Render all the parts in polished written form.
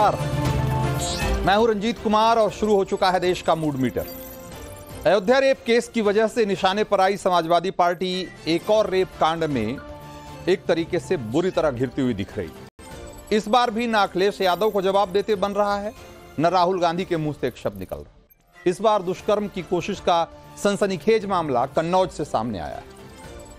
नमस्कार, मैं हूं रंजीत कुमार और शुरू हो चुका है देश का mood meter. Ayodhya rape case की वजह से निशाने पर आई समाजवादी पार्टी एक और रेप कांड में एक तरीके से बुरी तरह घिरती हुई दिख रही। इस बार भी न अखिलेश यादव को जवाब देते बन रहा है, न राहुल गांधी के मुंह से एक शब्द निकल रहा। इस बार दुष्कर्म की कोशिश का सनसनीखेज मामला कन्नौज से सामने आया है।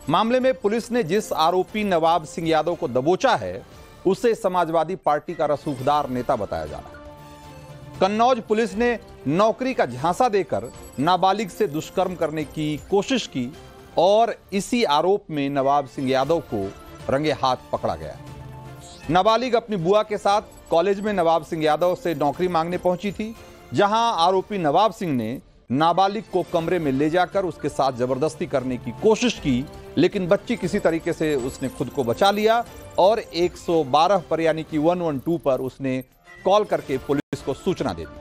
मामले में पुलिस ने जिस आरोपी नवाब सिंह यादव को दबोचा है उसे समाजवादी पार्टी का रसूखदार नेता बताया जा रहा है। कन्नौज पुलिस ने नौकरी का झांसा देकर नाबालिग से दुष्कर्म करने की कोशिश की और इसी आरोप में नवाब सिंह यादव को रंगे हाथ पकड़ा गया। नाबालिग अपनी बुआ के साथ कॉलेज में नवाब सिंह यादव से नौकरी मांगने पहुंची थी, जहां आरोपी नवाब सिंह ने नाबालिग को कमरे में ले जाकर उसके साथ जबरदस्ती करने की कोशिश की, लेकिन बच्ची किसी तरीके से उसने खुद को बचा लिया और 112 पर यानी कि 112 पर उसने कॉल करके पुलिस को सूचना दे दी,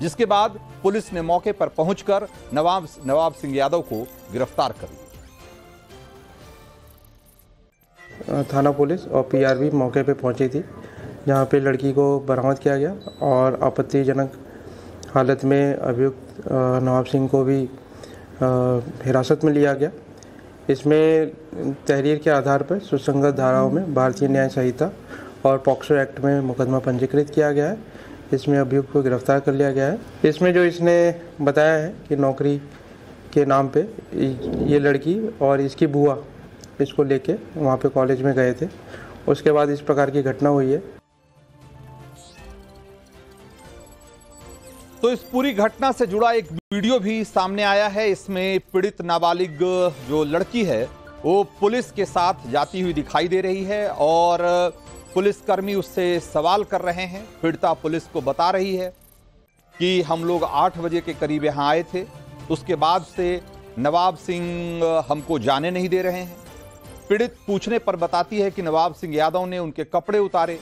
जिसके बाद पुलिस ने मौके पर पहुंचकर नवाब सिंह यादव को गिरफ्तार कर लिया। थाना पुलिस और पीआरबी मौके पर पहुंची थी, जहां पे लड़की को बरामद किया गया और आपत्तिजनक हालत में अभियुक्त नवाब सिंह को भी हिरासत में लिया गया। इसमें तहरीर के आधार पर सुसंगत धाराओं में भारतीय न्याय संहिता और पॉक्सो एक्ट में मुकदमा पंजीकृत किया गया है। इसमें अभियुक्त को गिरफ्तार कर लिया गया है। इसमें जो इसने बताया है कि नौकरी के नाम पे ये लड़की और इसकी बुआ इसको लेके वहाँ पे कॉलेज में गए थे, उसके बाद इस प्रकार की घटना हुई है। तो इस पूरी घटना से जुड़ा एक वीडियो भी सामने आया है। इसमें पीड़ित नाबालिग जो लड़की है वो पुलिस के साथ जाती हुई दिखाई दे रही है और पुलिसकर्मी उससे सवाल कर रहे हैं। पीड़िता पुलिस को बता रही है कि हम लोग 8 बजे के करीब यहाँ आए थे, उसके बाद से नवाब सिंह हमको जाने नहीं दे रहे हैं। पीड़ित पूछने पर बताती है कि नवाब सिंह यादव ने उनके कपड़े उतारे।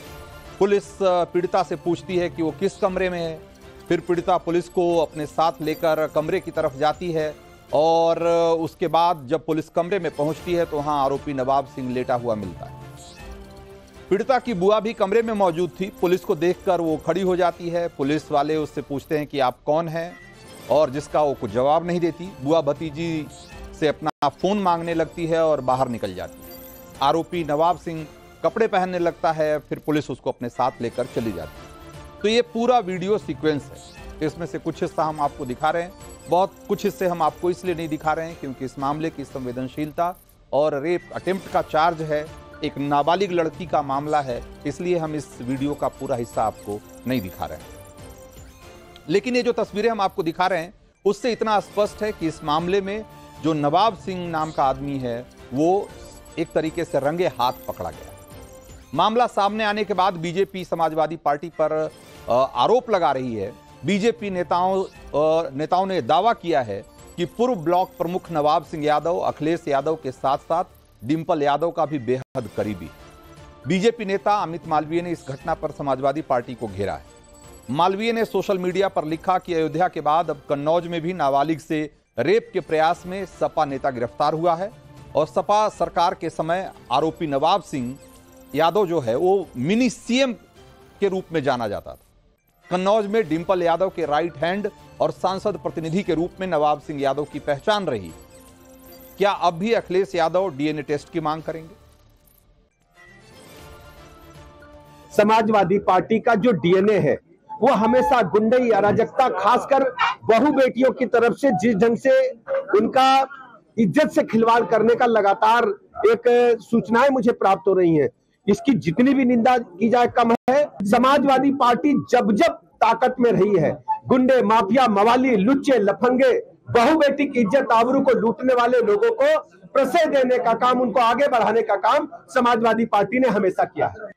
पुलिस पीड़िता से पूछती है कि वो किस कमरे में है। फिर पीड़िता पुलिस को अपने साथ लेकर कमरे की तरफ जाती है और उसके बाद जब पुलिस कमरे में पहुंचती है तो वहां आरोपी नवाब सिंह लेटा हुआ मिलता है। पीड़िता की बुआ भी कमरे में मौजूद थी। पुलिस को देखकर वो खड़ी हो जाती है। पुलिस वाले उससे पूछते हैं कि आप कौन हैं, और जिसका वो कुछ जवाब नहीं देती। बुआ भतीजी से अपना फोन मांगने लगती है और बाहर निकल जाती है। आरोपी नवाब सिंह कपड़े पहनने लगता है, फिर पुलिस उसको अपने साथ लेकर चली जाती है। तो ये पूरा वीडियो सीक्वेंस है। इसमें से कुछ हिस्सा हम आपको दिखा रहे हैं, बहुत कुछ हिस्से हम आपको इसलिए नहीं दिखा रहे हैं क्योंकि इस मामले की संवेदनशीलता और रेप अटेम्प्ट का चार्ज है, एक नाबालिग लड़की का मामला है, इसलिए हम इस वीडियो का पूरा हिस्सा आपको नहीं दिखा रहे हैं। लेकिन ये जो तस्वीरें हम आपको दिखा रहे हैं उससे इतना स्पष्ट है कि इस मामले में जो नवाब सिंह नाम का आदमी है वो एक तरीके से रंगे हाथ पकड़ा गया। मामला सामने आने के बाद बीजेपी समाजवादी पार्टी पर आरोप लगा रही है। बीजेपी नेताओं ने दावा किया है कि पूर्व ब्लॉक प्रमुख नवाब सिंह यादव अखिलेश यादव के साथ साथ डिंपल यादव का भी बेहद करीबी। बीजेपी नेता अमित मालवीय ने इस घटना पर समाजवादी पार्टी को घेरा है। मालवीय ने सोशल मीडिया पर लिखा कि अयोध्या के बाद अब कन्नौज में भी नाबालिग से रेप के प्रयास में सपा नेता गिरफ्तार हुआ है और सपा सरकार के समय आरोपी नवाब सिंह यादव जो है वो मिनी सीएम के रूप में जाना जाता था। कन्नौज में डिंपल यादव के राइट हैंड और सांसद प्रतिनिधि के रूप में नवाब सिंह यादव की पहचान रही। क्या अब भी अखिलेश यादव डीएनए टेस्ट की मांग करेंगे? समाजवादी पार्टी का जो डीएनए है वो हमेशा गुंडई अराजकता, खासकर बहु बेटियों की तरफ से जिस ढंग से उनका इज्जत से खिलवाड़ करने का लगातार एक सूचनाएं मुझे प्राप्त हो रही हैं, इसकी जितनी भी निंदा की जाए कम है। समाजवादी पार्टी जब जब ताकत में रही है, गुंडे, माफिया, मवाली, लुच्चे, लफंगे, बहु बेटी की इज्जत आबरू को लूटने वाले लोगों को प्रश्रय देने का काम, उनको आगे बढ़ाने का काम समाजवादी पार्टी ने हमेशा किया है।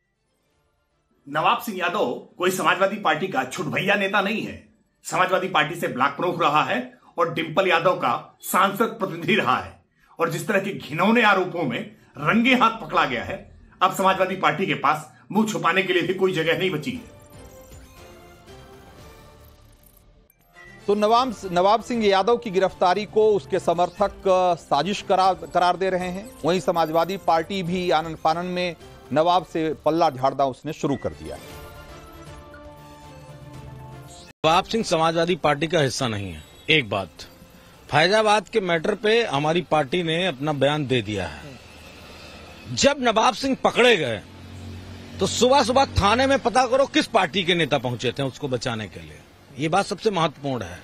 नवाब सिंह यादव कोई समाजवादी पार्टी का छुटभैया नेता नहीं है। समाजवादी पार्टी से ब्लॉक प्रमुख रहा है और डिंपल यादव का सांसद प्रतिनिधि रहा है, और जिस तरह के घिनौने आरोपों में रंगे हाथ पकड़ा गया है, अब समाजवादी पार्टी के पास मुंह छुपाने के लिए भी कोई जगह नहीं बची है। तो नवाब सिंह यादव की गिरफ्तारी को उसके समर्थक साजिश करार दे रहे हैं। वहीं समाजवादी पार्टी भी आनन फानन में नवाब से पल्ला झाड़ना उसने शुरू कर दिया है। नवाब सिंह समाजवादी पार्टी का हिस्सा नहीं है। एक बात, फैजाबाद के मैटर पे हमारी पार्टी ने अपना बयान दे दिया है। जब नवाब सिंह पकड़े गए तो सुबह सुबह थाने में पता करो किस पार्टी के नेता पहुंचे थे उसको बचाने के लिए। ये बात सबसे महत्वपूर्ण है।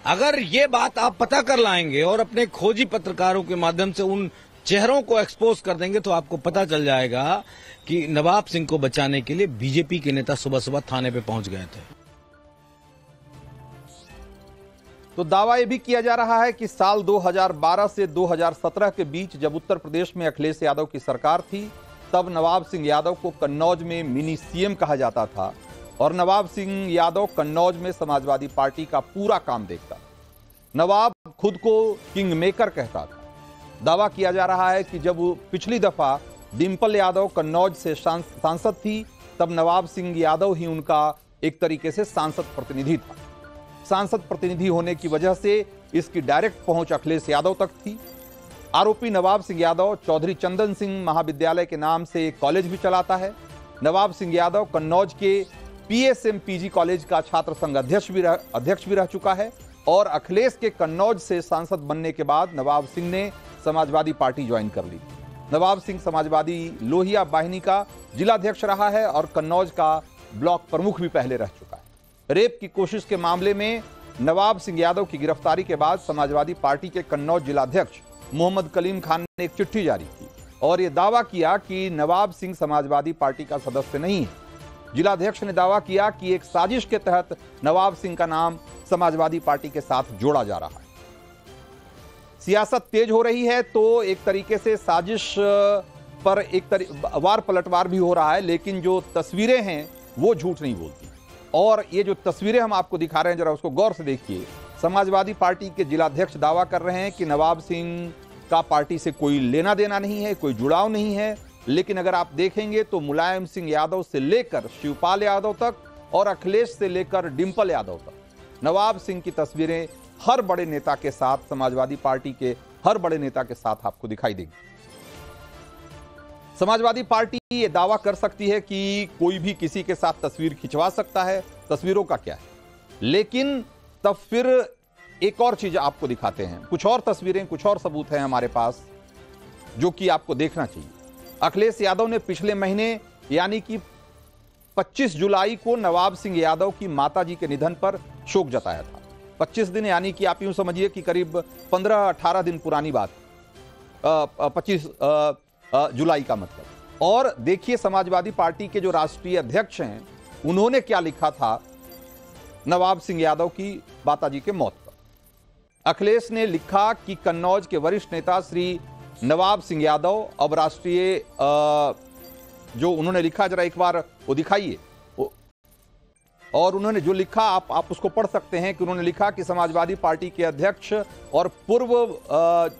अगर ये बात आप पता कर लाएंगे और अपने खोजी पत्रकारों के माध्यम से उन चेहरों को एक्सपोज कर देंगे तो आपको पता चल जाएगा कि नवाब सिंह को बचाने के लिए बीजेपी के नेता सुबह सुबह थाने पे पहुंच गए थे। तो दावा यह भी किया जा रहा है कि साल 2012 से 2017 के बीच जब उत्तर प्रदेश में अखिलेश यादव की सरकार थी, तब नवाब सिंह यादव को कन्नौज में मिनी सीएम कहा जाता था और नवाब सिंह यादव कन्नौज में समाजवादी पार्टी का पूरा काम देखता था। नवाब खुद को किंग मेकर कहता था। दावा किया जा रहा है कि जब पिछली दफा डिंपल यादव कन्नौज से सांसद थी, तब नवाब सिंह यादव ही उनका एक तरीके से सांसद प्रतिनिधि था। सांसद प्रतिनिधि होने की वजह से इसकी डायरेक्ट पहुंच अखिलेश यादव तक थी। आरोपी नवाब सिंह यादव चौधरी चंदन सिंह महाविद्यालय के नाम से एक कॉलेज भी चलाता है। नवाब सिंह यादव कन्नौज के PSM-PG कॉलेज का छात्र संघ अध्यक्ष भी रह चुका है और अखिलेश के कन्नौज से सांसद बनने के बाद नवाब सिंह ने समाजवादी पार्टी ज्वाइन कर ली। नवाब सिंह समाजवादी लोहिया वाहिनी का जिलाध्यक्ष रहा है और कन्नौज का ब्लॉक प्रमुख भी पहले रह चुका है। रेप की कोशिश के मामले में नवाब सिंह यादव की गिरफ्तारी के बाद समाजवादी पार्टी के कन्नौज जिलाध्यक्ष मोहम्मद कलीम खान ने एक चिट्ठी जारी की और यह दावा किया कि नवाब सिंह समाजवादी पार्टी का सदस्य नहीं है। जिलाध्यक्ष ने दावा किया कि एक साजिश के तहत नवाब सिंह का नाम समाजवादी पार्टी के साथ जोड़ा जा रहा है। सियासत तेज हो रही है तो एक तरीके से साजिश पर वार पलटवार भी हो रहा है, लेकिन जो तस्वीरें हैं वो झूठ नहीं बोलती। और ये जो तस्वीरें हम आपको दिखा रहे हैं, जरा उसको गौर से देखिए। समाजवादी पार्टी के जिलाध्यक्ष दावा कर रहे हैं कि नवाब सिंह का पार्टी से कोई लेना देना नहीं है, कोई जुड़ाव नहीं है, लेकिन अगर आप देखेंगे तो मुलायम सिंह यादव से लेकर शिवपाल यादव तक और अखिलेश से लेकर डिंपल यादव तक नवाब सिंह की तस्वीरें हर बड़े नेता के साथ, समाजवादी पार्टी के हर बड़े नेता के साथ आपको दिखाई देंगी। समाजवादी पार्टी ये दावा कर सकती है कि कोई भी किसी के साथ तस्वीर खिंचवा सकता है, तस्वीरों का क्या है, लेकिन तब फिर एक और चीज आपको दिखाते हैं। कुछ और तस्वीरें, कुछ और सबूत हैं हमारे पास जो कि आपको देखना चाहिए। अखिलेश यादव ने पिछले महीने यानी कि 25 जुलाई को नवाब सिंह यादव की माताजी के निधन पर शोक जताया था। 25 दिन यानी कि आप यूं समझिए कि करीब 15-18 दिन पुरानी बात, 25 जुलाई का मतलब। और देखिए समाजवादी पार्टी के जो राष्ट्रीय अध्यक्ष हैं उन्होंने क्या लिखा था नवाब सिंह यादव की माताजी के मौत पर। अखिलेश ने लिखा कि कन्नौज के वरिष्ठ नेता श्री नवाब सिंह यादव, अब राष्ट्रीय जो उन्होंने लिखा जरा एक बार वो दिखाइए। और उन्होंने जो लिखा आप उसको पढ़ सकते हैं कि उन्होंने लिखा कि समाजवादी पार्टी के अध्यक्ष और पूर्व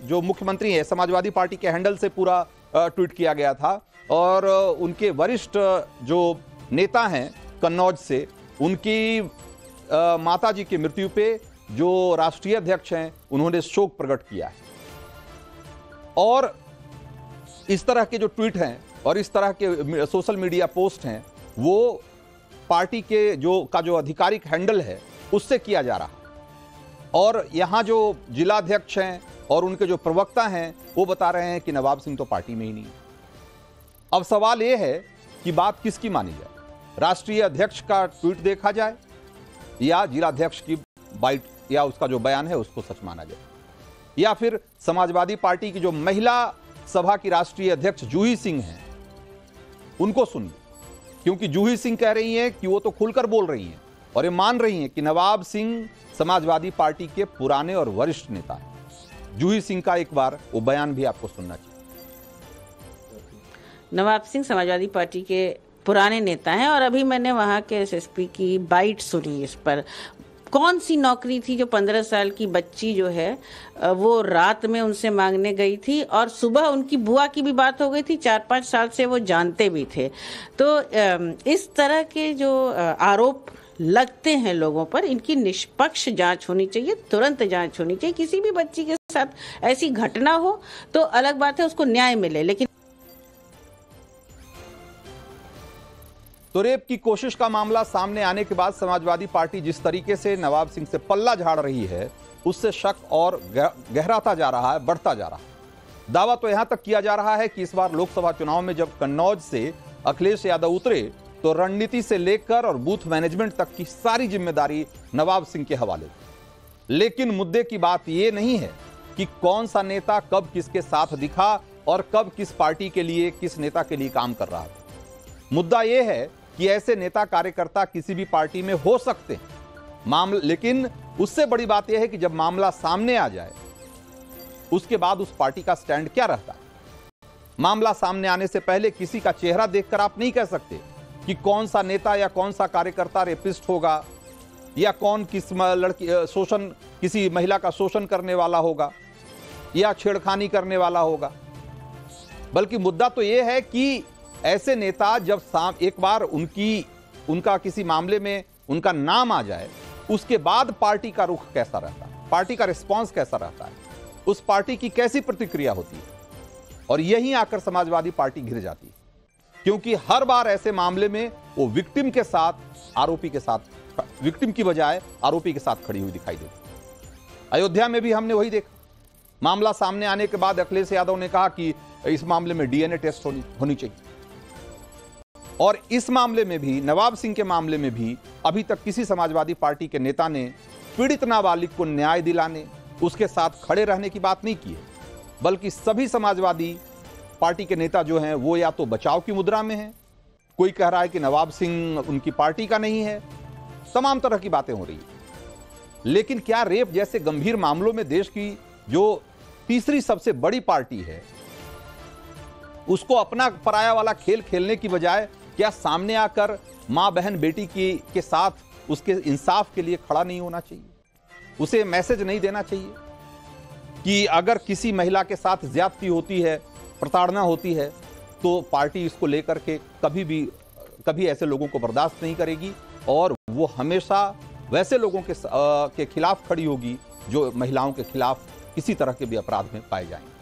जो मुख्यमंत्री है, समाजवादी पार्टी के हैंडल से पूरा ट्वीट किया गया था और उनके वरिष्ठ जो नेता हैं कन्नौज से, उनकी माताजी की मृत्यु पे जो राष्ट्रीय अध्यक्ष हैं उन्होंने शोक प्रकट किया है। और इस तरह के जो ट्वीट हैं और इस तरह के सोशल मीडिया पोस्ट हैं वो पार्टी के जो आधिकारिक हैंडल है उससे किया जा रहा है। और यहां जो जिलाध्यक्ष हैं और उनके जो प्रवक्ता हैं वो बता रहे हैं कि नवाब सिंह तो पार्टी में ही नहीं है। अब सवाल यह है कि बात किसकी मानी जाए, राष्ट्रीय अध्यक्ष का ट्वीट देखा जाए या जिलाध्यक्ष की बाइट या उसका जो बयान है उसको सच माना जाए, या फिर समाजवादी पार्टी की जो महिला सभा की राष्ट्रीय अध्यक्ष जूही सिंह हैं उनको सुनिए, क्योंकि जूही सिंह कह रही हैं कि वो तो खुलकर बोल रही हैं और ये मान रही हैं कि नवाब सिंह समाजवादी पार्टी के पुराने और वरिष्ठ नेता हैं। जूही सिंह का एक बार वो बयान भी आपको सुनना चाहिए। नवाब सिंह समाजवादी पार्टी के पुराने नेता हैं और अभी मैंने वहाँ के SSP की बाइट सुनी इस पर। कौन सी नौकरी थी जो 15 साल की बच्ची जो है वो रात में उनसे मांगने गई थी और सुबह उनकी बुआ की भी बात हो गई थी, 4-5 साल से वो जानते भी थे। तो इस तरह के जो आरोप लगते हैं लोगों पर, इनकी निष्पक्ष जांच होनी चाहिए, तुरंत जांच होनी चाहिए। किसी भी बच्ची के साथ ऐसी घटना हो तो अलग बात है, उसको न्याय मिले, लेकिन तो रेप की कोशिश का मामला सामने आने के बाद समाजवादी पार्टी जिस तरीके से नवाब सिंह से पल्ला झाड़ रही है, उससे शक और गहराता जा रहा है, बढ़ता जा रहा है। दावा तो यहां तक किया जा रहा है कि इस बार लोकसभा चुनाव में जब कन्नौज से अखिलेश यादव उतरे तो रणनीति से लेकर और बूथ मैनेजमेंट तक की सारी जिम्मेदारी नवाब सिंह के हवाले। लेकिन मुद्दे की बात यह नहीं है कि कौन सा नेता कब किसके साथ दिखा और कब किस पार्टी के लिए, किस नेता के लिए काम कर रहा था। मुद्दा यह है कि ऐसे नेता कार्यकर्ता किसी भी पार्टी में हो सकते हैं, लेकिन उससे बड़ी बात यह है कि जब मामला सामने आ जाए उसके बाद उस पार्टी का स्टैंड क्या रहता है। मामला सामने आने से पहले किसी का चेहरा देखकर आप नहीं कह सकते कि कौन सा नेता या कौन सा कार्यकर्ता रेपिस्ट होगा या कौन किस लड़की किसी महिला का शोषण करने वाला होगा या छेड़खानी करने वाला होगा। बल्कि मुद्दा तो यह है कि ऐसे नेता जब एक बार उनका किसी मामले में उनका नाम आ जाए, उसके बाद पार्टी का रुख कैसा रहता है, पार्टी का रिस्पांस कैसा रहता है, उस पार्टी की कैसी प्रतिक्रिया होती है। और यहीं आकर समाजवादी पार्टी घिर जाती है, क्योंकि हर बार ऐसे मामले में वो विक्टिम के साथ, आरोपी के साथ, विक्टिम की बजाय आरोपी के साथ खड़ी हुई दिखाई देती। अयोध्या में भी हमने वही देखा। मामला सामने आने के बाद अखिलेश यादव ने कहा कि इस मामले में डीएनए टेस्ट होनी चाहिए। और इस मामले में भी, नवाब सिंह के मामले में भी अभी तक किसी समाजवादी पार्टी के नेता ने पीड़ित नाबालिग को न्याय दिलाने, उसके साथ खड़े रहने की बात नहीं की है। बल्कि सभी समाजवादी पार्टी के नेता जो हैं वो या तो बचाव की मुद्रा में हैं, कोई कह रहा है कि नवाब सिंह उनकी पार्टी का नहीं है, तमाम तरह की बातें हो रही है। लेकिन क्या रेप जैसे गंभीर मामलों में देश की जो तीसरी सबसे बड़ी पार्टी है उसको अपना पराया वाला खेल खेलने की बजाय क्या सामने आकर मां बहन बेटी के साथ उसके इंसाफ के लिए खड़ा नहीं होना चाहिए? उसे मैसेज नहीं देना चाहिए कि अगर किसी महिला के साथ ज्यादती होती है, प्रताड़ना होती है, तो पार्टी इसको लेकर के कभी ऐसे लोगों को बर्दाश्त नहीं करेगी और वो हमेशा वैसे लोगों के खिलाफ खड़ी होगी जो महिलाओं के खिलाफ किसी तरह के भी अपराध में पाए जाएंगे।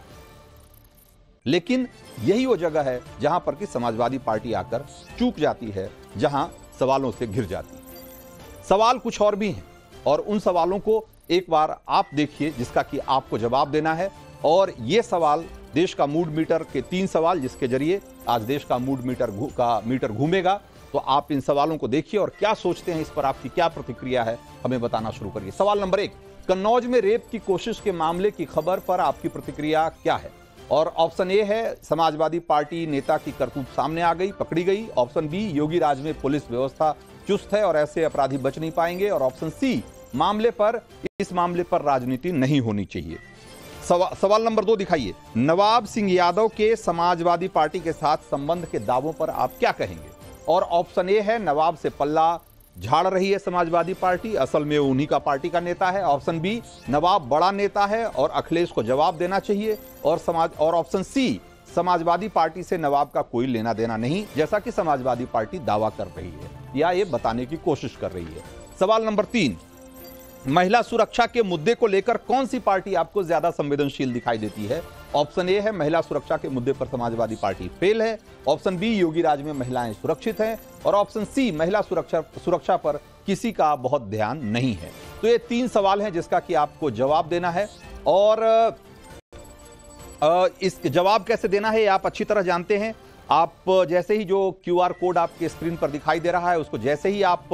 लेकिन यही वो जगह है जहां पर कि समाजवादी पार्टी आकर चूक जाती है, जहां सवालों से घिर जाती है। सवाल कुछ और भी हैं और उन सवालों को एक बार आप देखिए जिसका कि आपको जवाब देना है। और ये सवाल देश का मूड मीटर के 3 सवाल जिसके जरिए आज देश का मूड मीटर घूमेगा। तो आप इन सवालों को देखिए और क्या सोचते हैं, इस पर आपकी क्या प्रतिक्रिया है, हमें बताना शुरू करिए। सवाल नंबर 1, कन्नौज में रेप की कोशिश के मामले की खबर पर आपकी प्रतिक्रिया क्या है? और ऑप्शन ए है समाजवादी पार्टी नेता की करतूत सामने आ गई, पकड़ी गई। ऑप्शन बी, योगी राज में पुलिस व्यवस्था चुस्त है और ऐसे अपराधी बच नहीं पाएंगे। और ऑप्शन सी, इस मामले पर राजनीति नहीं होनी चाहिए। सवाल नंबर 2 दिखाइए, नवाब सिंह यादव के समाजवादी पार्टी के साथ संबंध के दावों पर आप क्या कहेंगे? और ऑप्शन ए है नवाब से पल्ला झाड़ रही है समाजवादी पार्टी, असल में उन्हीं का पार्टी का नेता है। ऑप्शन बी, नवाब बड़ा नेता है और अखिलेश को जवाब देना चाहिए। और ऑप्शन सी, समाजवादी पार्टी से नवाब का कोई लेना देना नहीं, जैसा कि समाजवादी पार्टी दावा कर रही है या ये बताने की कोशिश कर रही है। सवाल नंबर 3, महिला सुरक्षा के मुद्दे को लेकर कौन सी पार्टी आपको ज्यादा संवेदनशील दिखाई देती है? ऑप्शन ए है महिला सुरक्षा के मुद्दे पर समाजवादी पार्टी फेल है। ऑप्शन बी, योगी राज में महिलाएं सुरक्षित हैं। और ऑप्शन सी, महिला सुरक्षा पर किसी का बहुत ध्यान नहीं है। तो ये 3 सवाल हैं जिसका कि आपको जवाब देना है। और इस जवाब कैसे देना है आप अच्छी तरह जानते हैं। आप जैसे ही जो QR कोड आपके स्क्रीन पर दिखाई दे रहा है उसको जैसे ही आप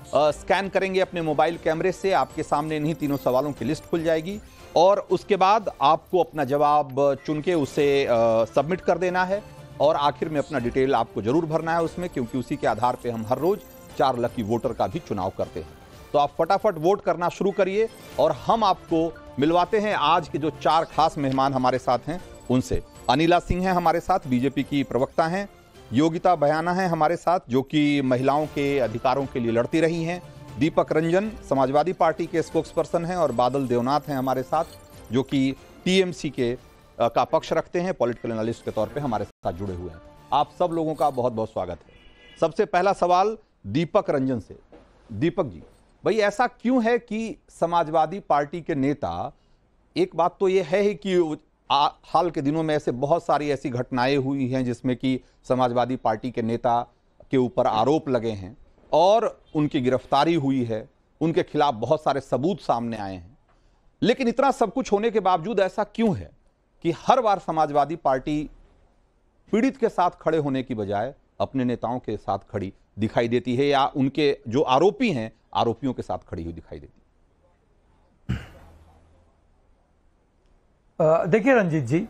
स्कैन करेंगे अपने मोबाइल कैमरे से, आपके सामने इन्हीं 3 सवालों की लिस्ट खुल जाएगी और उसके बाद आपको अपना जवाब चुन के उसे सबमिट कर देना है। और आखिर में अपना डिटेल आपको जरूर भरना है उसमें, क्योंकि उसी के आधार पे हम हर रोज 4 लकी वोटर का भी चुनाव करते हैं। तो आप फटाफट वोट करना शुरू करिए और हम आपको मिलवाते हैं आज के जो 4 खास मेहमान हमारे साथ हैं उनसे। अनिला सिंह हैं हमारे साथ, बीजेपी की प्रवक्ता हैं। योगिता बयाना है हमारे साथ, जो कि महिलाओं के अधिकारों के लिए लड़ती रही हैं। दीपक रंजन समाजवादी पार्टी के स्पोक्सपर्सन हैं। और बादल देवनाथ हैं हमारे साथ, जो कि टीएमसी का पक्ष रखते हैं, पॉलिटिकल एनालिस्ट के तौर पे हमारे साथ जुड़े हुए हैं। आप सब लोगों का बहुत बहुत स्वागत है। सबसे पहला सवाल दीपक रंजन से। दीपक जी, भाई ऐसा क्यों है कि समाजवादी पार्टी के नेता, एक बात तो यह है कि हाल के दिनों में ऐसे बहुत सारी ऐसी घटनाएं हुई हैं जिसमें कि समाजवादी पार्टी के नेता के ऊपर आरोप लगे हैं और उनकी गिरफ्तारी हुई है, उनके खिलाफ बहुत सारे सबूत सामने आए हैं। लेकिन इतना सब कुछ होने के बावजूद ऐसा क्यों है कि हर बार समाजवादी पार्टी पीड़ित के साथ खड़े होने की बजाय अपने नेताओं के साथ खड़ी दिखाई देती है, या उनके जो आरोपी हैं आरोपियों के साथ खड़ी हुई दिखाई देती है? देखिए रंजीत जी,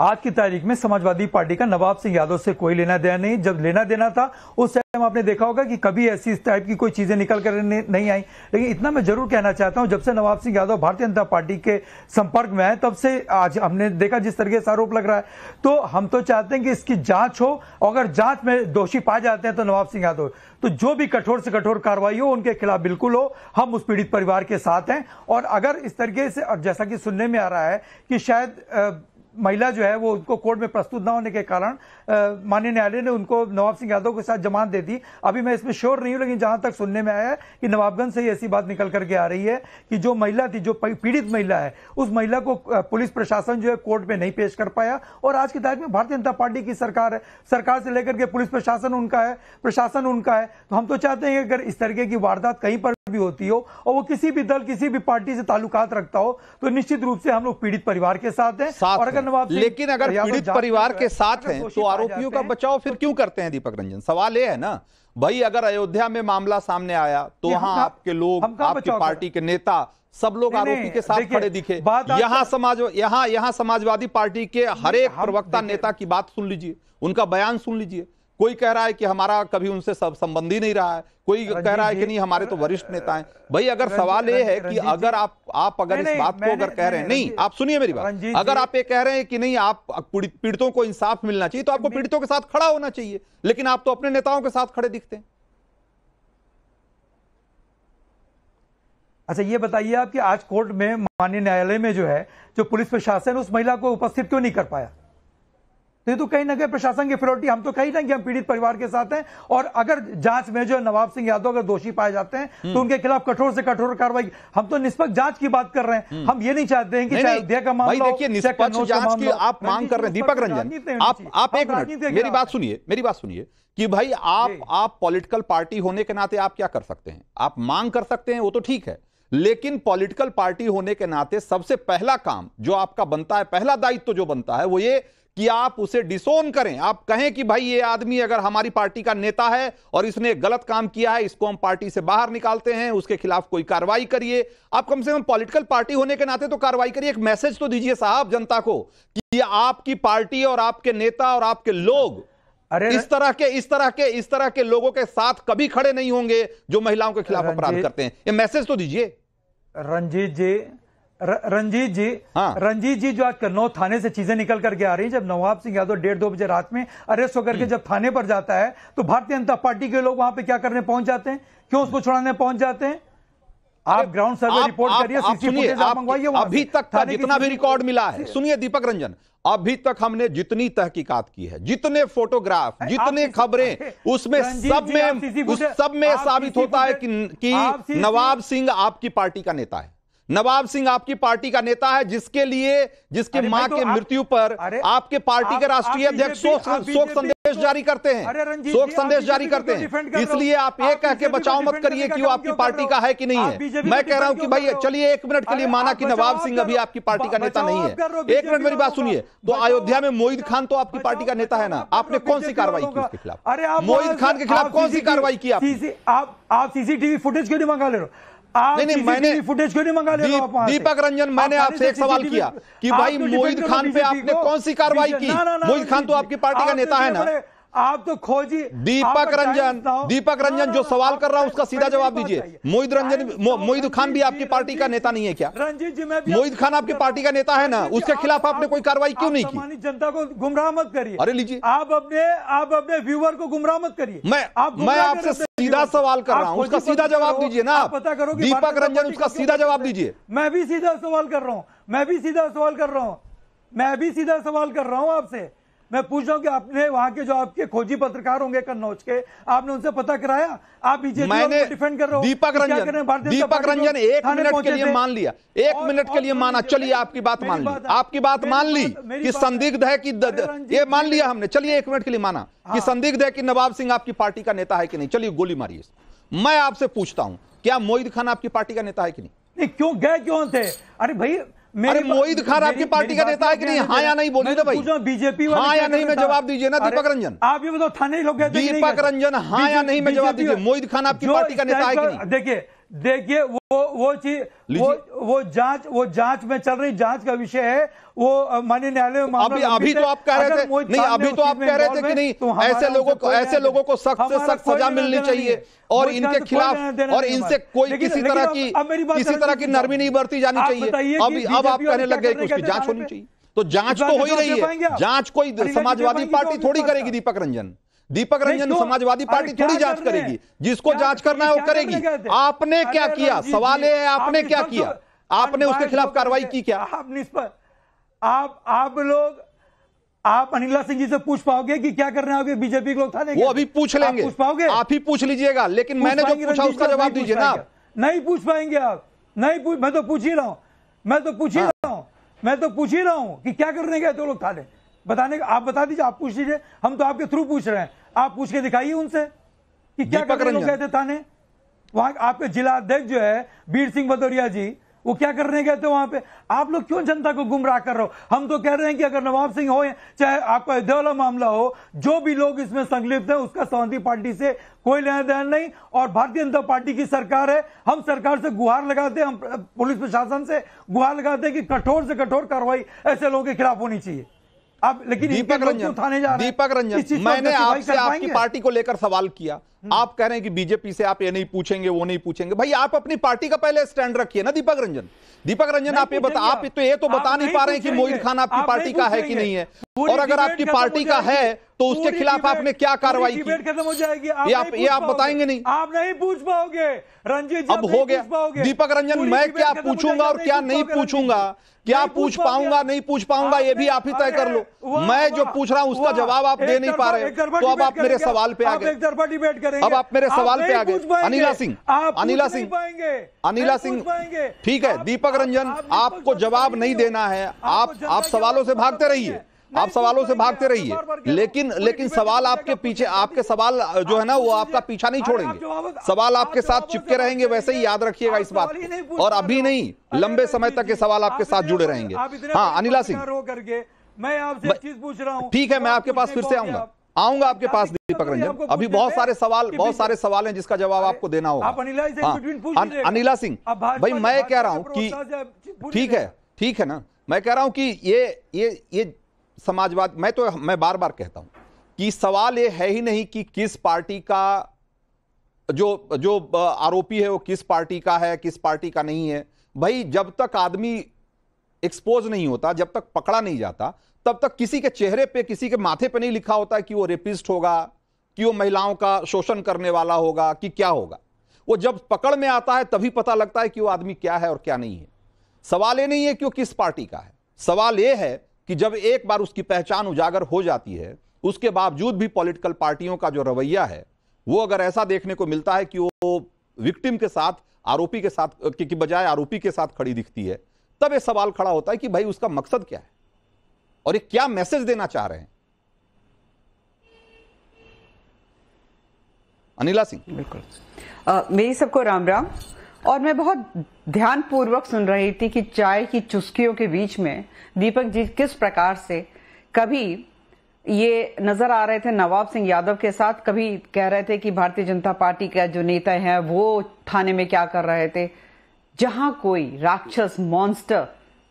आज की तारीख में समाजवादी पार्टी का नवाब सिंह यादव से कोई लेना देना नहीं। जब लेना देना था उस टाइम आपने देखा होगा कि कभी ऐसी इस टाइप की कोई चीजें निकल कर नहीं आई। लेकिन इतना मैं जरूर कहना चाहता हूं, जब से नवाब सिंह यादव भारतीय जनता पार्टी के संपर्क में आए तब से आज हमने देखा जिस तरीके से आरोप लग रहा है, तो हम तो चाहते हैं कि इसकी जांच हो, और अगर जांच में दोषी पाए जाते हैं तो नवाब सिंह यादव तो जो भी कठोर से कठोर कार्रवाई हो उनके खिलाफ बिल्कुल हो। हम उस पीड़ित परिवार के साथ हैं। और अगर इस तरीके से, और जैसा कि सुनने में आ रहा है कि शायद महिला जो है वो उनको कोर्ट में प्रस्तुत न होने के कारण माननीय न्यायालय ने उनको नवाब सिंह यादव के साथ जमानत दे दी। अभी मैं इसमें श्योर नहीं हूं, लेकिन जहां तक सुनने में आया है कि नवाबगंज से ही ऐसी बात निकल करके आ रही है कि जो महिला थी, जो पीड़ित महिला है, उस महिला को पुलिस प्रशासन जो है कोर्ट में नहीं पेश कर पाया। और आज की तारीख में भारतीय जनता पार्टी की सरकार है, सरकार से लेकर के पुलिस प्रशासन उनका है, प्रशासन उनका है। तो हम तो चाहते हैं कि अगर इस तरीके की वारदात कहीं पर भी होती हो और वो किसी भी दल, किसी भी पार्टी से ताल्लुकात रखता हो, तो निश्चित रूप से हम लोग पीड़ित परिवार के साथ हैं। और अगर नवाब, लेकिन अगर पीड़ित परिवार के साथ हैं तो आरोपियों का बचाव फिर क्यों करते हैं दीपक रंजन? सवाल यह है ना भाई, अगर अयोध्या में मामला सामने आया तो वहां आपके लोग, आपकी पार्टी के नेता, सब लोग आरोपी के साथ खड़े दिखे। यहां समाजवादी पार्टी के हर एक प्रवक्ता नेता की बात सुन लीजिए, उनका बयान सुन लीजिए। कोई कह रहा है कि हमारा कभी उनसे संबंधी नहीं रहा है, कोई कह रहा है कि नहीं हमारे तो वरिष्ठ नेता हैं। भाई अगर सवाल ये है कि अगर आप अगर इस बात को अगर कह रहे हैं, नहीं आप सुनिए मेरी बात, अगर आप ये कह रहे हैं कि नहीं आप पीड़ितों को इंसाफ मिलना चाहिए तो आपको पीड़ितों के साथ खड़ा होना चाहिए, लेकिन आप तो अपने नेताओं के साथ खड़े दिखते हैं। अच्छा ये बताइए आप कि आज कोर्ट में, माननीय न्यायालय में जो है, जो पुलिस प्रशासन उस महिला को उपस्थित क्यों नहीं कर पाया? तो ये तो कहीं ना कहीं प्रशासन की फिरौती। हम तो कहीं ना कि हम पीड़ित परिवार के साथ हैं, और अगर जांच में जो नवाब सिंह यादव अगर दोषी पाए जाते हैं तो उनके खिलाफ कठोर से कठोर कार्रवाई। हम तो निष्पक्ष जांच की बात कर रहे हैं। हम ये नहीं चाहते हैं कि अयोध्या का मामला, देखिए निष्पक्ष जांच की आप मांग कर रहे हैं दीपक रंजन। आप एक मिनट मेरी बात सुनिए कि भाई आप पॉलिटिकल पार्टी होने के नाते आप क्या कर सकते हैं? आप मांग कर सकते हैं, वो तो ठीक है, लेकिन पॉलिटिकल पार्टी होने के नाते सबसे पहला काम जो आपका बनता है, पहला दायित्व जो बनता है वो ये कि आप उसे डिसोन करें। आप कहें कि भाई ये आदमी अगर हमारी पार्टी का नेता है और इसने गलत काम किया है, इसको हम पार्टी से बाहर निकालते हैं, उसके खिलाफ कोई कार्रवाई करिए। आप कम से कम पॉलिटिकल पार्टी होने के नाते तो कार्रवाई करिए। एक मैसेज तो दीजिए साहब जनता को कि आपकी पार्टी और आपके नेता और आपके लोग इस तरह के लोगों के साथ कभी खड़े नहीं होंगे जो महिलाओं के खिलाफ अपराध करते हैं। ये मैसेज तो दीजिए। रंजीत जी, हाँ। रंजीत जी, जो आज कन्नौज थाने से चीजें निकल करके आ रही हैं, जब नवाब सिंह यादव 1:30-2 बजे रात में अरेस्ट होकर के जब थाने पर जाता है तो भारतीय जनता पार्टी के लोग वहां पे क्या करने पहुंच जाते हैं? क्यों उसको छुड़ाने पहुंच जाते हैं? आप ग्राउंड सर्वे रिपोर्ट करिए, सीसी फुटेज आप मंगवाइए। अभी तक का जितना भी रिकॉर्ड मिला है, सुनिए दीपक रंजन, अभी तक हमने जितनी तहकीकात की है, जितने फोटोग्राफ, जितने खबरें, उसमें सब में साबित होता है कि नवाब सिंह आपकी पार्टी का नेता है। नवाब सिंह आपकी पार्टी का नेता है, जिसकी मां के मृत्यु पर आपके पार्टी के राष्ट्रीय अध्यक्ष शोक संदेश जारी करते हैं, शोक संदेश जारी करते हैं। इसलिए आप ये कह के बचाव मत करिए कि वो आपकी पार्टी का है कि नहीं है। मैं कह रहा हूं कि भाई चलिए एक मिनट के लिए माना कि नवाब सिंह अभी आपकी पार्टी का नेता नहीं है, एक मिनट मेरी बात सुनिए। तो अयोध्या में मोहित खान तो आपकी पार्टी का नेता है ना, आपने कौन सी कार्रवाई की उसके खिलाफ? मोहित खान के खिलाफ कौन सी कार्रवाई की? आप सीसीटीवी फुटेज क्यों नहीं मंगा ले रहे हो? नहीं, मैंने फुटेज क्यों नहीं मंगा ले रहे हो? दीपक रंजन, मैंने आपसे एक सवाल किया कि भाई मोहित खान पे आपने कौन सी कार्रवाई की? मोहित खान तो आपकी पार्टी का नेता है ना। आप तो खोजिए। दीपक रंजन जो सवाल कर रहा हूं उसका सीधा जवाब दीजिए। मोहित खान भी आपकी पार्टी का नेता नहीं है क्या? रंजीत जी, मोहित खान आपकी पार्टी का नेता है ना, उसके खिलाफ आपने कोई कार्रवाई क्यों नहीं की? जनता को गुमराह मत करिए। अरे लीजिए, आप अपने व्यूअर को गुमराह मत करिए। मैं आपसे सीधा सवाल कर रहा हूं, उसका सीधा जवाब दीजिए ना। आप पता करो दीपक रंजन, उसका सीधा जवाब दीजिए। मैं भी सीधा सवाल कर रहा हूं आपसे। मैं पूछ रहा हूँ कि आपने वहां के जो आपके खोजी पत्रकार होंगे कन्नौज के, आपने उनसे पता कराया? आप बीजेपी को डिफेंड कर रहे हो। दीपक रंजन 1 मिनट के लिए मान लिया, 1 मिनट के लिए माना, चलिए आपकी बात मान ली, आपकी बात मान ली कि संदिग्ध है कि ये मान लिया हमने, चलिए 1 मिनट के लिए माना कि संदिग्ध है कि नवाब सिंह आपकी पार्टी का नेता है कि नहीं, चलिए गोली मारिए। मैं आपसे पूछता हूं, क्या मोईद खान आपकी पार्टी का नेता है कि नहीं? क्यों गए, क्यों थे? अरे भाई, अरे मोईद खान आपकी पार्टी का नेता है कि नहीं? हाँ या नहीं बोलिए तो भाई, बीजेपी हाँ या नहीं में जवाब दीजिए ना दीपक रंजन। आप ये बताओ, थाने लोग गए थे? दीपक रंजन हाँ या नहीं में जवाब दीजिए, मोईद खान आपकी पार्टी का नेता है कि नहीं? देखिए वो चीज वो जांच में चल रही, जांच का विषय है वो, माननीय न्यायालय में। अभी तो आप कह रहे थे नहीं, अभी तो आप कह रहे थे कि नहीं ऐसे लोगों को सख्त से सख्त सजा मिलनी चाहिए और इनके खिलाफ और इनसे कोई किसी तरह की नरमी नहीं बरती जानी चाहिए। अब आप कहने लग गए कि उसकी जांच होनी चाहिए, तो जांच तो हो ही रही है। जांच कोई समाजवादी पार्टी थोड़ी करेगी दीपक रंजन, समाजवादी पार्टी थोड़ी जांच करेगी, जिसको जांच करना है वो करेगी। आपने क्या किया? सवाल है आपने क्या किया? आपने उसके खिलाफ कार्रवाई की क्या? आप लोग, आप अनिला सिंह जी से पूछ पाओगे कि क्या कर रहे हैं बीजेपी के लोग थाने? वो अभी पूछ लेंगे, पूछ पाओगे? आप ही पूछ लीजिएगा, लेकिन मैंने जो पूछा उसका जवाब दीजिए ना। नहीं पूछ पाएंगे आप, नहीं मैं तो पूछ ही रहा हूं, मैं तो पूछ ही रहा हूं कि क्या करने गए तो लोग थाने, बताने का आप बता दीजिए, आप पूछ लीजिए, हम तो आपके थ्रू पूछ रहे हैं, आप पूछ के दिखाइए उनसे कि क्या करने लोग गए थे थाने। वहां आपके जिला अध्यक्ष जो है वीर सिंह भदौरिया जी, वो क्या करने गए थे वहां पे? आप लोग क्यों जनता को गुमराह कर रहे हो? हम तो कह रहे हैं कि अगर नवाब सिंह हो, चाहे आपका अयोध्या वाला मामला हो, जो भी लोग इसमें संलिप्त है उसका समाजवादी पार्टी से कोई लेना देना नहीं। और भारतीय जनता पार्टी की सरकार है, हम सरकार से गुहार लगाते हैं, हम पुलिस प्रशासन से गुहार लगाते हैं कि कठोर से कठोर कार्रवाई ऐसे लोगों के खिलाफ होनी चाहिए। आप लेकिन दीपक रंजन, मैंने आपसे आपकी पार्टी को लेकर सवाल किया, आप कह रहे हैं कि बीजेपी से आप ये नहीं पूछेंगे वो नहीं पूछेंगे। भाई आप अपनी पार्टी का पहले स्टैंड रखिए ना दीपक रंजन। आप ये बता नहीं पा रहे हैं कि मोईद खान आपकी पार्टी का है कि नहीं है, और अगर आपकी पार्टी का है तो उसके खिलाफ आपने क्या कार्रवाई की? खत्म हो जाएगी, ये आप बताएंगे नहीं, आप नहीं पूछ पाओगे रंजीत। अब हो गया दीपक रंजन, मैं क्या पूछूंगा और क्या नहीं पूछूंगा, क्या पूछ पाऊंगा नहीं पूछ पाऊंगा ये भी आप ही तय कर लो। मैं जो पूछ रहा हूं उसका जवाब आप दे नहीं पा रहे, तो अब आप मेरे सवाल पे आ गए, अब आप मेरे सवाल पे आ गए। अनिला सिंह ठीक है, दीपक रंजन आपको जवाब नहीं देना है, आप सवालों से भागते रहिए, आप सवालों से भागते रहिए, लेकिन सवाल आपके पीछे, आपके सवाल जो है ना वो आपका पीछा नहीं छोड़ेंगे, सवाल आपके साथ चिपके रहेंगे, वैसे ही याद रखिएगा इस बात को। और अभी नहीं, लंबे समय तक ये सवाल आपके साथ जुड़े रहेंगे। हाँ अनिला सिंह, मैं आपसे एक चीज पूछ रहा हूं। ठीक है, मैं आपके पास फिर से आऊंगा आपके पास दीपक रंजन। अभी बहुत सारे सवाल हैं जिसका जवाब आपको देना होगा। अनिला सिंह भाई, मैं कह रहा हूं कि ठीक है ना, मैं कह रहा हूं कि ये समाजवाद, मैं बार बार कहता हूं कि सवाल ये है ही नहीं कि किस पार्टी का जो आरोपी है वो किस पार्टी का है, किस पार्टी का नहीं है। भाई जब तक आदमी एक्सपोज नहीं होता, जब तक पकड़ा नहीं जाता, तब तक किसी के चेहरे पे, किसी के माथे पे नहीं लिखा होता कि वो रेपिस्ट होगा, कि वो महिलाओं का शोषण करने वाला होगा, कि क्या होगा। वो जब पकड़ में आता है तभी पता लगता है कि वो आदमी क्या है और क्या नहीं है। सवाल ये नहीं है कि वो किस पार्टी का है, सवाल ये है कि जब एक बार उसकी पहचान उजागर हो जाती है, उसके बावजूद भी पॉलिटिकल पार्टियों का जो रवैया है वो अगर ऐसा देखने को मिलता है कि वो विक्टिम के साथ, आरोपी के साथ की बजाय आरोपी के साथ खड़ी दिखती है, तब ये सवाल खड़ा होता है कि भाई उसका मकसद क्या है और ये क्या मैसेज देना चाह रहे हैं। अनिला सिंह। बिल्कुल, मेरी सबको राम राम। और मैं बहुत ध्यानपूर्वक सुन रही थी कि चाय की चुस्कियों के बीच में दीपक जी किस प्रकार से कभी ये नजर आ रहे थे नवाब सिंह यादव के साथ, कभी कह रहे थे कि भारतीय जनता पार्टी का जो नेता है वो थाने में क्या कर रहे थे। जहां कोई राक्षस मॉन्स्टर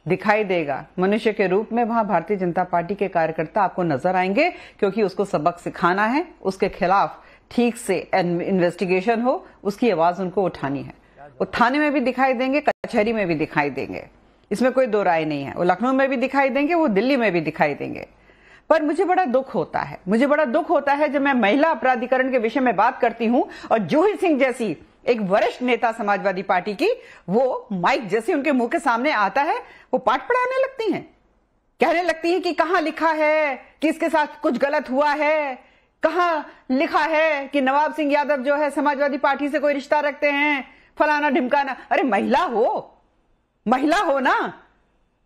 दिखाई देगा मनुष्य के रूप में, वहां भारतीय जनता पार्टी के कार्यकर्ता आपको नजर आएंगे, क्योंकि उसको सबक सिखाना है, उसके खिलाफ ठीक से इन्वेस्टिगेशन हो, उसकी आवाज उनको उठानी है। वो थाने में भी दिखाई देंगे, कचहरी में भी दिखाई देंगे, इसमें कोई दो राय नहीं है। वो लखनऊ में भी दिखाई देंगे, वो दिल्ली में भी दिखाई देंगे। पर मुझे बड़ा दुख होता है जब मैं महिला अपराधीकरण के विषय में बात करती हूं और जूही सिंह जैसी एक वरिष्ठ नेता समाजवादी पार्टी की, वो माइक जैसे उनके मुंह के सामने आता है, वो पाठ पढ़ाने लगती हैं। कहने लगती हैं कि कहां लिखा है कि इसके साथ कुछ गलत हुआ है, कहां लिखा है कि नवाब सिंह यादव जो है समाजवादी पार्टी से कोई रिश्ता रखते हैं, फलाना ढिमकाना। अरे महिला हो ना,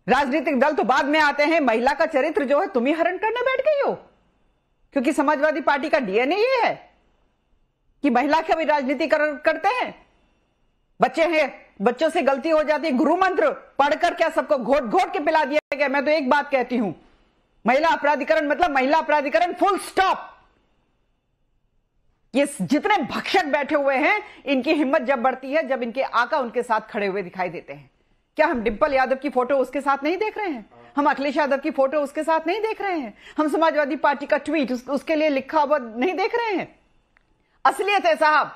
राजनीतिक दल तो बाद में आते हैं, महिला का चरित्र जो है तुम ही हरण करने बैठ गई हो, क्योंकि समाजवादी पार्टी का डीएनए ये है कि महिला कभी राजनीति करते हैं। बच्चे हैं, बच्चों से गलती हो जाती है, गुरु मंत्र पढ़कर क्या सबको घोट घोट के पिला दिया गया। मैं तो एक बात कहती हूं, महिला अपराधीकरण मतलब महिला अपराधीकरण, फुल स्टॉप। ये जितने भक्षक बैठे हुए हैं, इनकी हिम्मत जब बढ़ती है जब इनके आका उनके साथ खड़े हुए दिखाई देते हैं। क्या हम डिंपल यादव की फोटो उसके साथ नहीं देख रहे हैं? हम अखिलेश यादव की फोटो उसके साथ नहीं देख रहे हैं? हम समाजवादी पार्टी का ट्वीट उसके लिए लिखा हुआ नहीं देख रहे हैं? असलियत है साहब,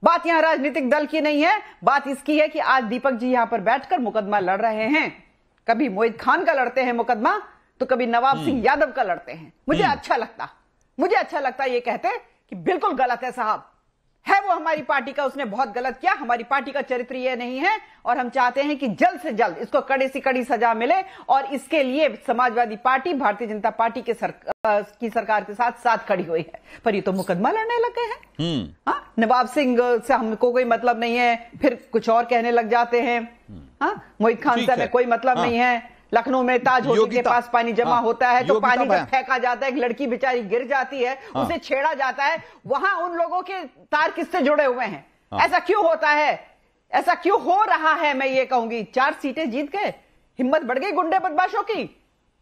बात यहां राजनीतिक दल की नहीं है, बात इसकी है कि आज दीपक जी यहां पर बैठकर मुकदमा लड़ रहे हैं। कभी मोहित खान का लड़ते हैं मुकदमा, तो कभी नवाब सिंह यादव का लड़ते हैं। मुझे अच्छा लगता ये कहते कि बिल्कुल गलत है साहब, है वो हमारी पार्टी का, उसने बहुत गलत किया, हमारी पार्टी का चरित्र ये नहीं है, और हम चाहते हैं कि जल्द से जल्द इसको कड़ी से कड़ी सजा मिले। और इसके लिए समाजवादी पार्टी भारतीय जनता पार्टी के सरकार के साथ खड़ी हुई है। पर ये तो मुकदमा लड़ने लगे हैं। हाँ, नवाब सिंह से हमको कोई मतलब नहीं है, फिर कुछ और कहने लग जाते हैं। हाँ, मोहित खान से हमें कोई मतलब नहीं है। लखनऊ में ताज होटल के पास पानी जमा होता है तो पानी जब फेंका जाता है, एक लड़की बेचारी गिर जाती है, उसे छेड़ा जाता है, वहां उन लोगों के तार किससे जुड़े हुए हैं? ऐसा क्यों होता है? ऐसा क्यों हो रहा है? मैं ये कहूंगी 4 सीटें जीत गए, हिम्मत बढ़ गई गुंडे बदमाशों की।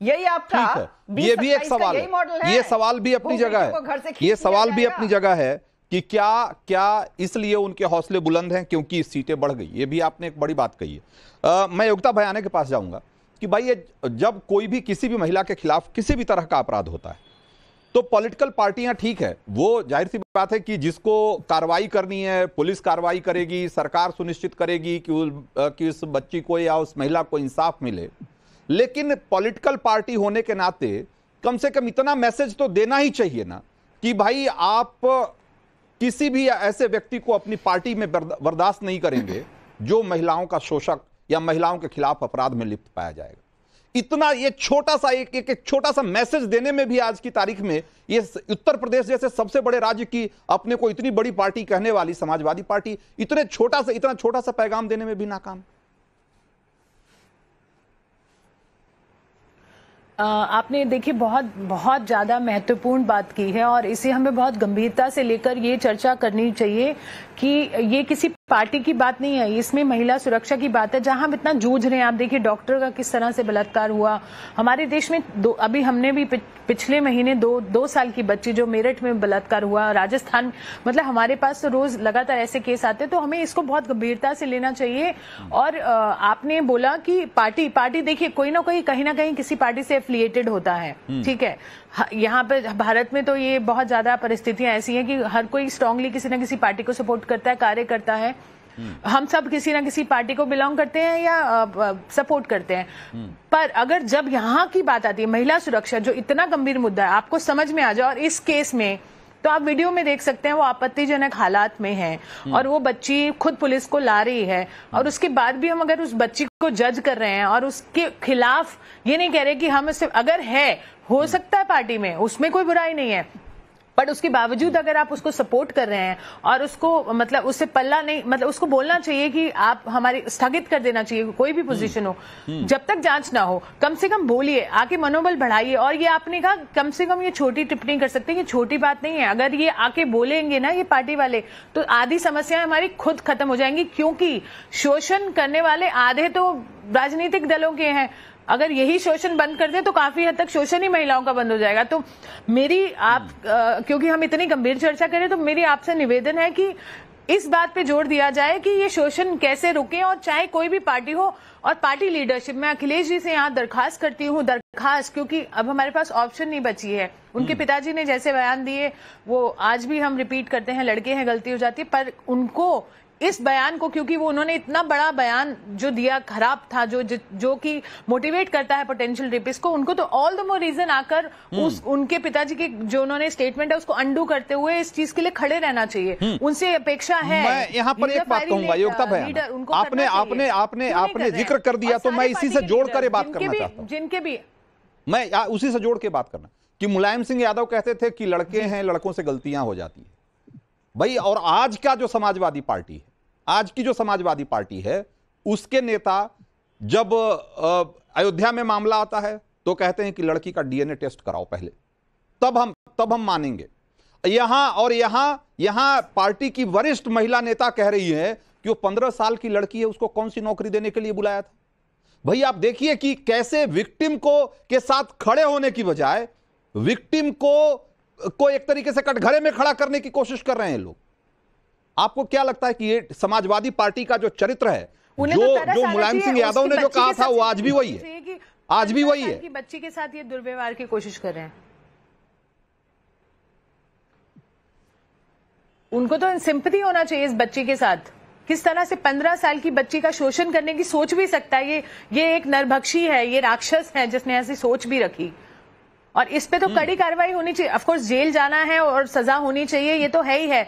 यही आपका ये भी एक सवाल है, ये सवाल भी अपनी जगह है, ये सवाल भी अपनी जगह है कि क्या इसलिए उनके हौसले बुलंद हैं क्योंकि सीटें बढ़ गई? ये भी आपने एक बड़ी बात कही है। मैं योगिता भयाने के पास जाऊंगा कि भाई ये जब कोई भी किसी भी महिला के खिलाफ किसी भी तरह का अपराध होता है तो पॉलिटिकल पार्टियां, ठीक है, वो जाहिर सी बात है कि जिसको कार्रवाई करनी है पुलिस कार्रवाई करेगी, सरकार सुनिश्चित करेगी कि उस बच्ची को या उस महिला को इंसाफ मिले। लेकिन पॉलिटिकल पार्टी होने के नाते कम से कम इतना मैसेज तो देना ही चाहिए ना कि भाई आप किसी भी ऐसे व्यक्ति को अपनी पार्टी में बर्दाश्त नहीं करेंगे जो महिलाओं का शोषक या महिलाओं के खिलाफ अपराध में लिप्त पाया जाएगा। इतना ये छोटा सा एक छोटा सा मैसेज देने में भी आज की तारीख में ये उत्तर प्रदेश जैसे सबसे बड़े राज्य की अपने को इतनी बड़ी पार्टी कहने वाली समाजवादी पार्टी इतना छोटा सा पैगाम देने में भी नाकाम। आपने देखिए बहुत ज़्यादा महत्वपूर्ण बात की है और इसे हमें बहुत गंभीरता से लेकर ये चर्चा करनी चाहिए कि ये किसी पार्टी की बात नहीं है, इसमें महिला सुरक्षा की बात है। जहां हम इतना जूझ रहे हैं, आप देखिए डॉक्टर का किस तरह से बलात्कार हुआ हमारे देश में। अभी हमने भी पिछले महीने 2 साल की बच्ची जो मेरठ में बलात्कार हुआ, राजस्थान, मतलब हमारे पास तो रोज लगातार ऐसे केस आते, तो हमें इसको बहुत गंभीरता से लेना चाहिए। और आपने बोला कि पार्टी देखिए कोई ना कोई कहीं ना कहीं किसी पार्टी से एफिलिएटेड होता है, ठीक है। यहाँ पे भारत में तो ये बहुत ज्यादा परिस्थितियां ऐसी हैं कि हर कोई स्ट्रांगली किसी ना किसी पार्टी को सपोर्ट करता है, कार्य करता है। हम सब किसी ना किसी पार्टी को बिलोंग करते हैं या सपोर्ट करते हैं। पर अगर जब यहाँ की बात आती है महिला सुरक्षा, जो इतना गंभीर मुद्दा है, आपको समझ में आ जाए, और इस केस में तो आप वीडियो में देख सकते हैं वो आपत्तिजनक हालात में है और वो बच्ची खुद पुलिस को ला रही है, और उसके बाद भी हम अगर उस बच्ची को जज कर रहे हैं और उसके खिलाफ ये नहीं कह रहे कि हम उससे, अगर है हो सकता है पार्टी में, उसमें कोई बुराई नहीं है, बट उसके बावजूद अगर आप उसको सपोर्ट कर रहे हैं और उसको मतलब उससे पल्ला नहीं, मतलब उसको बोलना चाहिए कि आप हमारी स्थगित कर देना चाहिए, कोई भी पोजीशन हो, जब तक जांच ना हो कम से कम बोलिए, आके मनोबल बढ़ाइए। और ये आपने कहा कम से कम ये छोटी टिप्पणी कर सकते हैं, ये छोटी बात नहीं है। अगर ये आके बोलेंगे ना ये पार्टी वाले, तो आधी समस्याएं हमारी खुद खत्म हो जाएंगी, क्योंकि शोषण करने वाले आधे तो राजनीतिक दलों के हैं। अगर यही शोषण बंद कर दे तो काफी हद तक शोषण ही महिलाओं का बंद हो जाएगा। तो मेरी क्योंकि हम इतनी गंभीर चर्चा करें, तो मेरी आपसे निवेदन है कि इस बात पे जोर दिया जाए कि ये शोषण कैसे रुके, और चाहे कोई भी पार्टी हो। और पार्टी लीडरशिप, मैं अखिलेश जी से यहाँ दरखास्त करती हूँ, क्योंकि अब हमारे पास ऑप्शन नहीं बची है। उनके पिताजी ने जैसे बयान दिए वो आज भी हम रिपीट करते हैं, लड़के हैं गलती हो जाती है, पर उनको इस बयान को, क्योंकि वो उन्होंने इतना बड़ा बयान जो दिया खराब था, जो कि मोटिवेट करता है पोटेंशियल रेपिस्ट को, उनको तो ऑल द मोर रीजन आकर उनके पिताजी के जो उन्होंने स्टेटमेंट है उसको अंडू करते हुए इस चीज के लिए खड़े रहना चाहिए। उनसे अपेक्षा है। मैं यहाँ पर एक बात कहूंगा योगिता भैया, आपने जिक्र कर दिया तो मैं इसी से जोड़कर बात करना चाहता हूँ। जिनके भी मैं उसी से जोड़ के बात करना कि मुलायम सिंह यादव कहते थे कि लड़के हैं, लड़कों से गलतियां हो जाती है भाई। और आज का जो समाजवादी पार्टी है, आज की जो समाजवादी पार्टी है, उसके नेता जब अयोध्या में मामला आता है तो कहते हैं कि लड़की का डीएनए टेस्ट कराओ पहले, तब हम मानेंगे। यहां पार्टी की वरिष्ठ महिला नेता कह रही है कि वो 15 साल की लड़की है, उसको कौन सी नौकरी देने के लिए बुलाया था। भाई आप देखिए कि कैसे विक्टिम के साथ खड़े होने की बजाय विक्टिम को एक तरीके से कटघरे में खड़ा करने की कोशिश कर रहे हैं लोग। आपको क्या लगता है कि ये समाजवादी पार्टी का जो चरित्र है, जो मुलायम सिंह यादव ने जो कहा था, वो आज भी वही है? आज भी वही है। बच्ची के साथ ये दुर्व्यवहार की कोशिश कर रहे हैं। उनको तो सिंपैथी होना चाहिए इस बच्ची के साथ। किस तरह से 15 साल की बच्ची का शोषण करने की सोच भी सकता है? ये एक नरभक्षी है, ये राक्षस है जिसने ऐसी सोच भी रखी। और इस पे तो कड़ी कार्रवाई होनी चाहिए। ऑफ कोर्स जेल जाना है और सजा होनी चाहिए, ये तो है ही है।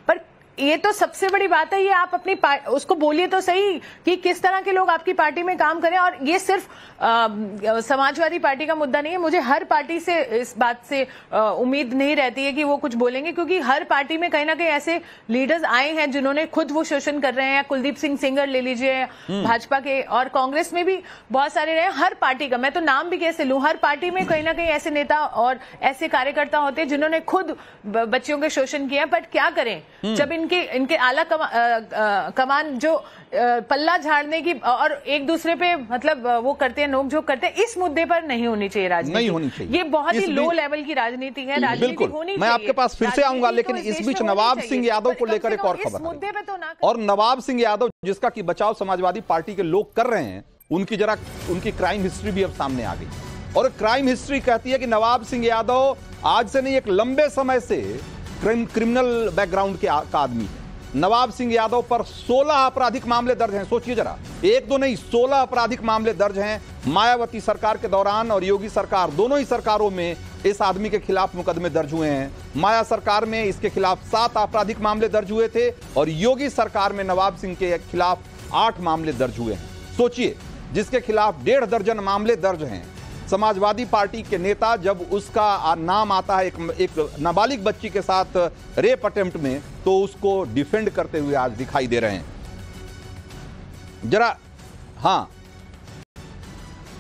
पर ये तो सबसे बड़ी बात है, ये आप अपनी उसको बोलिए तो सही कि किस तरह के लोग आपकी पार्टी में काम करें। और ये सिर्फ समाजवादी पार्टी का मुद्दा नहीं है। मुझे हर पार्टी से इस बात से उम्मीद नहीं रहती है कि वो कुछ बोलेंगे, क्योंकि हर पार्टी में कहीं ना कहीं ऐसे लीडर्स आए हैं जिन्होंने खुद वो शोषण कर रहे हैं। कुलदीप सिंह सेंगर ले लीजिए, भाजपा के, और कांग्रेस में भी बहुत सारे रहे। हर पार्टी का, मैं तो नाम भी कैसे लूं, हर पार्टी में कहीं ना कहीं ऐसे नेता और ऐसे कार्यकर्ता होते हैं जिन्होंने खुद बच्चियों के शोषण किया। बट क्या करें, जब इनके आला कमान जो पल्ला झाड़ने की और एक दूसरे पे मतलब वो करते हैं, नोकझोंक करते हैं, इस मुद्दे पर नहीं होनी चाहिए राजनीति। नहीं होनी चाहिए। ये बहुत ही लो लेवल की राजनीति है। राजनीति होनी चाहिए। मैं आपके पास फिर से आऊंगा, लेकिन इस बीच नवाब सिंह यादव को लेकर एक और खबर मुद्दे पे तो ना। और नवाब सिंह यादव जिसका कि बचाव समाजवादी पार्टी के लोग कर रहे हैं, उनकी क्राइम हिस्ट्री भी अब सामने आ गई। और क्राइम हिस्ट्री कहती है कि नवाब सिंह यादव आज से नहीं, एक लंबे समय से क्रिमिनल बैकग्राउंड का आदमी है। नवाब सिंह यादव पर 16 आपराधिक मामले दर्ज हैं। सोचिए जरा, एक दो नहीं, 16 आपराधिक मामले दर्ज हैं। मायावती सरकार के दौरान और योगी सरकार, दोनों ही सरकारों में इस आदमी के खिलाफ मुकदमे दर्ज हुए हैं। माया सरकार में इसके खिलाफ 7 आपराधिक मामले दर्ज हुए थे और योगी सरकार में नवाब सिंह के खिलाफ 8 मामले दर्ज हुए हैं। सोचिए, जिसके खिलाफ 1.5 दर्जन मामले दर्ज हैं, समाजवादी पार्टी के नेता जब उसका नाम आता है एक नाबालिग बच्ची के साथ रेप अटेम्प्ट में, तो उसको डिफेंड करते हुए आज दिखाई दे रहे हैं। जरा हाँ,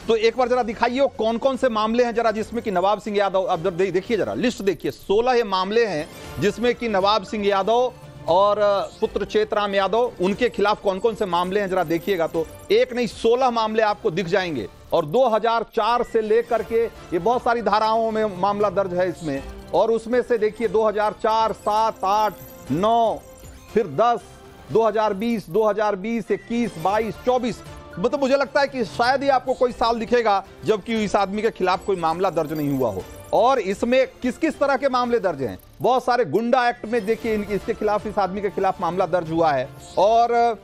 तो एक बार जरा दिखाइए वो कौन कौन से मामले हैं जरा, जिसमें कि नवाब सिंह यादव, अब जब देखिए जरा लिस्ट देखिए, 16 ये मामले हैं जिसमें कि नवाब सिंह यादव और पुत्र चेतराम यादव, उनके खिलाफ कौन कौन से मामले हैं जरा देखिएगा तो एक नहीं 16 मामले आपको दिख जाएंगे। और 2004 से लेकर के ये बहुत सारी धाराओं में मामला दर्ज है इसमें, और उसमें से देखिए 2004, 7, 8, 9, फिर 10, 2020, 2020, 21, 22, 24, मतलब मुझे लगता है कि शायद ही आपको कोई साल दिखेगा जबकि इस आदमी के खिलाफ कोई मामला दर्ज नहीं हुआ हो। और इसमें किस किस तरह के मामले दर्ज हैं, बहुत सारे गुंडा एक्ट में देखिए इसके खिलाफ, इस आदमी के खिलाफ मामला दर्ज हुआ है। और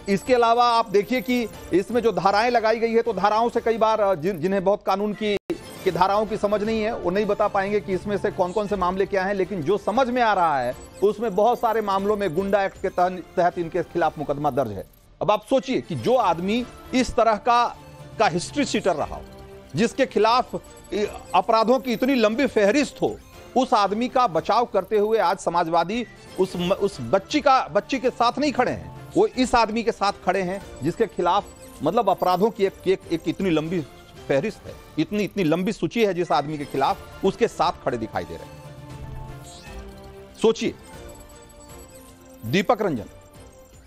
इसके अलावा आप देखिए कि इसमें जो धाराएं लगाई गई है, तो धाराओं से कई बार जिन्हें बहुत कानून की धाराओं की समझ नहीं है, वो नहीं बता पाएंगे कि इसमें से कौन कौन से मामले क्या हैं, लेकिन जो समझ में आ रहा है उसमें बहुत सारे मामलों में गुंडा एक्ट के तहत इनके खिलाफ मुकदमा दर्ज है। अब आप सोचिए कि जो आदमी इस तरह का हिस्ट्री शीटर रहा हो, जिसके खिलाफ अपराधों की इतनी लंबी फहरिस्त हो, उस आदमी का बचाव करते हुए आज समाजवादी उस बच्ची के साथ नहीं खड़े हैं, वो इस आदमी के साथ खड़े हैं जिसके खिलाफ मतलब अपराधों की एक इतनी लंबी फहरिस्त है, इतनी लंबी सूची है जिस आदमी के खिलाफ, उसके साथ खड़े दिखाई दे रहे हैं। सोचिए दीपक रंजन,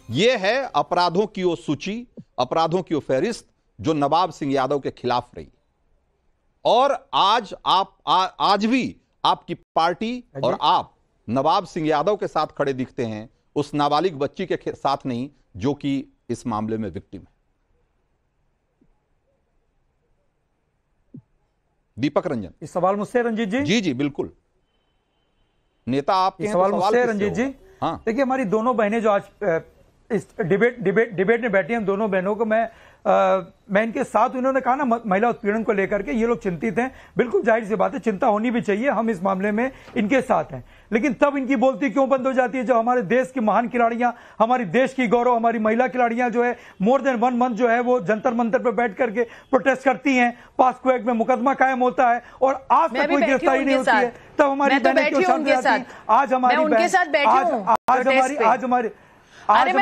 ये है अपराधों की वो सूची, अपराधों की वो फहरिस्त जो नवाब सिंह यादव के खिलाफ रही। और आज भी आपकी पार्टी और आप नवाब सिंह यादव के साथ खड़े दिखते हैं, उस नाबालिग बच्ची के साथ नहीं जो कि इस मामले में विक्टिम है। दीपक रंजन, इस सवाल मुझसे रंजीत जी? जी जी बिल्कुल, नेता आपके हैं, सवाल मुझसे रंजीत जी। हाँ, देखिए हमारी दोनों बहनें जो आज इस डिबेट में बैठी हैं, दोनों बहनों को मैं मैं इनके साथ, उन्होंने कहा ना महिला उत्पीड़न को लेकर के ये लोग चिंतित हैं, बिल्कुल जाहिर सी बात है, चिंता होनी भी चाहिए, हम इस मामले में इनके साथ हैं। लेकिन तब इनकी बोलती क्यों बंद हो जाती है जब हमारे देश की महान खिलाड़ियां, हमारी देश की गौरव, हमारी महिला खिलाड़ियां जो है मोर देन 1 मंथ जो है वो जंतर मंतर पर बैठ करके प्रोटेस्ट करती हैं, पास्को एक्ट में मुकदमा कायम होता है और आज तक कोई गिरफ्तारी नहीं होती है। तब हमारी बहनें क्यों शांत रहती हैं? आज हमारी उनके साथ बैठी हूं, आज हमारी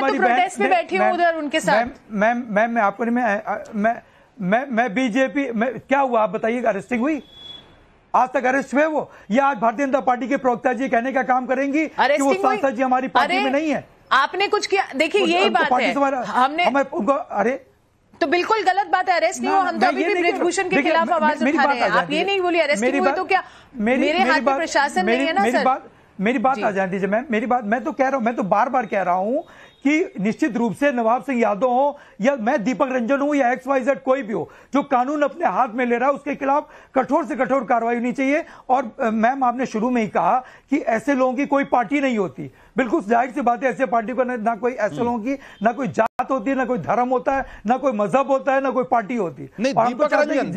प्रोटेस्ट में बैठी हूं उधर उनके साथ। मैम मैं आपको मैं बीजेपी में क्या हुआ आप बताइए? अरेस्टिंग हुई? आज तक अरेस्ट हुए वो? या आज भारतीय जनता पार्टी के प्रवक्ता जी कहने का काम करेंगी कि वो सांसद जी हमारी पार्टी में नहीं है? आपने कुछ किया? देखिए यही बात है, हमने उनको, अरे तो बिल्कुल गलत बात है, अरेस्ट नहीं हो, हम तो अभी भी बृजभूषण के खिलाफ आवाज उठा रहे हैं। आप ये नहीं बोलिए अरेस्ट नहीं हुई तो क्या मेरे हाथ में प्रशासन नहीं है ना सर? मेरी बात आ जाने दीजिए मैम, मेरी बात, मैं तो कह रहा हूं, मैं तो बार बार कह रहा हूं कि निश्चित रूप से नवाब सिंह यादव हो या मैं दीपक रंजन हूं या XYZ कोई भी हो, जो कानून अपने हाथ में ले रहा है उसके खिलाफ कठोर से कठोर कार्रवाई होनी चाहिए। और मैम आपने शुरू में ही कहा कि ऐसे लोगों की कोई पार्टी नहीं होती, बिल्कुल जाहिर सी बात है, ऐसे पार्टी को ना कोई ऐसे लोगों की ना कोई जात होती है, ना कोई धर्म होता है, ना कोई मजहब होता है, ना कोई पार्टी होती है। नहीं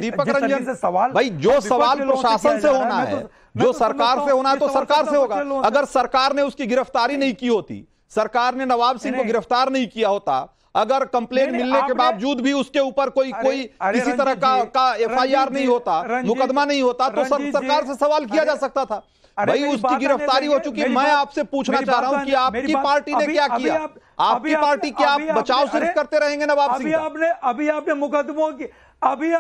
दीपक रंजन से सवाल भाई, जो सवाल प्रशासन से होना है, जो सरकार से होना है तो सरकार से होगा। अगर सरकार ने उसकी गिरफ्तारी नहीं की होती, सरकार ने नवाब सिंह को गिरफ्तार नहीं किया होता, अगर कंप्लेन मिलने के बावजूद भी उसके ऊपर कोई किसी तरह का FIR नहीं होता, मुकदमा नहीं होता, तो सरकार से सवाल किया जा सकता था। भाई उसकी गिरफ्तारी हो चुकी है। मैं आपसे पूछना चाह रहा हूं कि आपकी पार्टी ने क्या किया? आपकी पार्टी क्या आप बचाव सिर्फ करते रहेंगे नवाब सिंह का? अभी आपने मुकदमों की अभी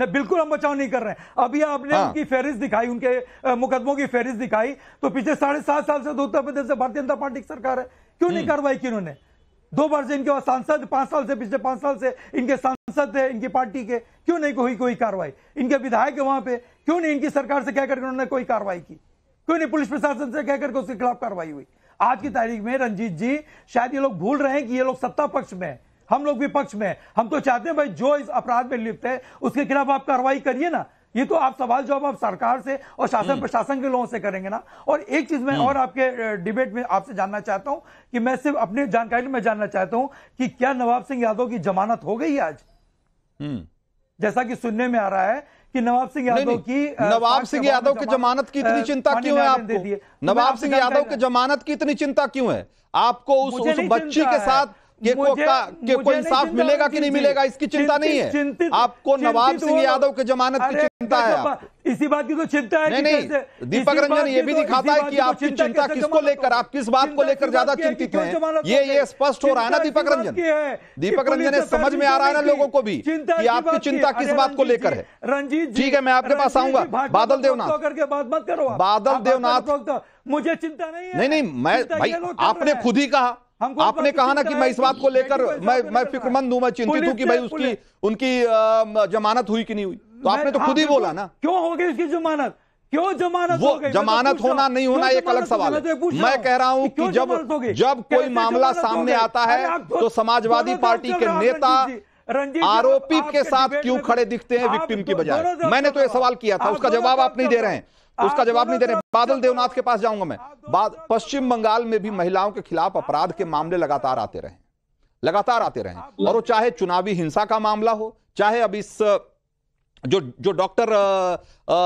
बिल्कुल हम बचाव नहीं कर रहे हैं। अभी आपने उनकी फहरिस्त दिखाई, उनके मुकदमों की फहरिस्त दिखाई, तो पिछले 7.5 साल से उत्तर प्रदेश से भारतीय जनता पार्टी की सरकार है, क्यों नहीं कार्रवाई की उन्होंने? 2 बार से इनके सांसद, 5 साल से, पिछले 5 साल से इनके सांसद थे इनकी पार्टी के, क्यों नहीं कोई कार्रवाई? इनके विधायक है वहां पे, क्यों नहीं इनकी सरकार से कहकर उन्होंने कोई कार्रवाई की? क्यों नहीं पुलिस प्रशासन से कहकर उसके खिलाफ कार्रवाई हुई? आज की तारीख में रंजीत जी शायद ये लोग भूल रहे हैं कि ये लोग सत्ता पक्ष में है, हम लोग विपक्ष में है। हम तो चाहते हैं भाई जो इस अपराध में लिप्त है उसके खिलाफ आप कार्रवाई करिए ना। ये तो आप सवाल जवाब आप सरकार से और शासन प्रशासन के लोगों से करेंगे ना। और एक चीज मैं और आपके डिबेट में आपसे जानना चाहता हूं कि मैं सिर्फ अपनी जानकारी में जानना चाहता हूं कि क्या नवाब सिंह यादव की जमानत हो गई आज? जैसा कि सुनने में आ रहा है कि नवाब सिंह यादव की जमानत की इतनी चिंता क्यों है आपको? नवाब सिंह यादव की जमानत की इतनी चिंता क्यों है आपको? उस बच्ची के साथ कोई इंसाफ मिलेगा कि नहीं मिलेगा इसकी चिंता नहीं है आपको? नवाब सिंह यादव के जमानत की चिंता है? इसी बात की तो चिंता है। नहीं दीपक रंजन, ये भी दिखाता है कि आपकी चिंता किसको लेकर, आप किस बात को लेकर ज्यादा चिंतित हैं, ये स्पष्ट हो रहा है ना दीपक रंजन। दीपक रंजन, समझ में आ रहा है ना लोगों को भी कि आपकी चिंता किस बात को लेकर है। रंजीत, ठीक है, मैं आपके पास आऊंगा। बादल देवनाथ करके बात मत करो, बादल देवनाथ, मुझे चिंता नहीं है। नहीं मैं भाई, आपने खुद ही कहा, आपने कहा ना कि मैं इस बात को लेकर मैं फिक्रमंद हूं, मैं चिंतित हूं कि भाई उनकी जमानत हुई कि नहीं हुई। तो आपने तो खुद ही बोला ना। क्यों हो गई उसकी जमानत? क्यों जमानत हो गई? जमानत होना नहीं होना एक अलग सवाल है। मैं कह रहा हूं कि जब कोई मामला सामने आता है तो समाजवादी पार्टी के नेता आरोपी के साथ क्यों खड़े दिखते हैं विक्टिम की बजाय? मैंने तो यह सवाल किया था, उसका जवाब आप नहीं दे रहे हैं, उसका जवाब नहीं दे रहे। बादल देवनाथ के पास जाऊंगा मैं। पश्चिम बंगाल में भी महिलाओं के खिलाफ अपराध के मामले लगातार आते रहे और वो चाहे चुनावी हिंसा का मामला हो, चाहे अब इस जो डॉक्टर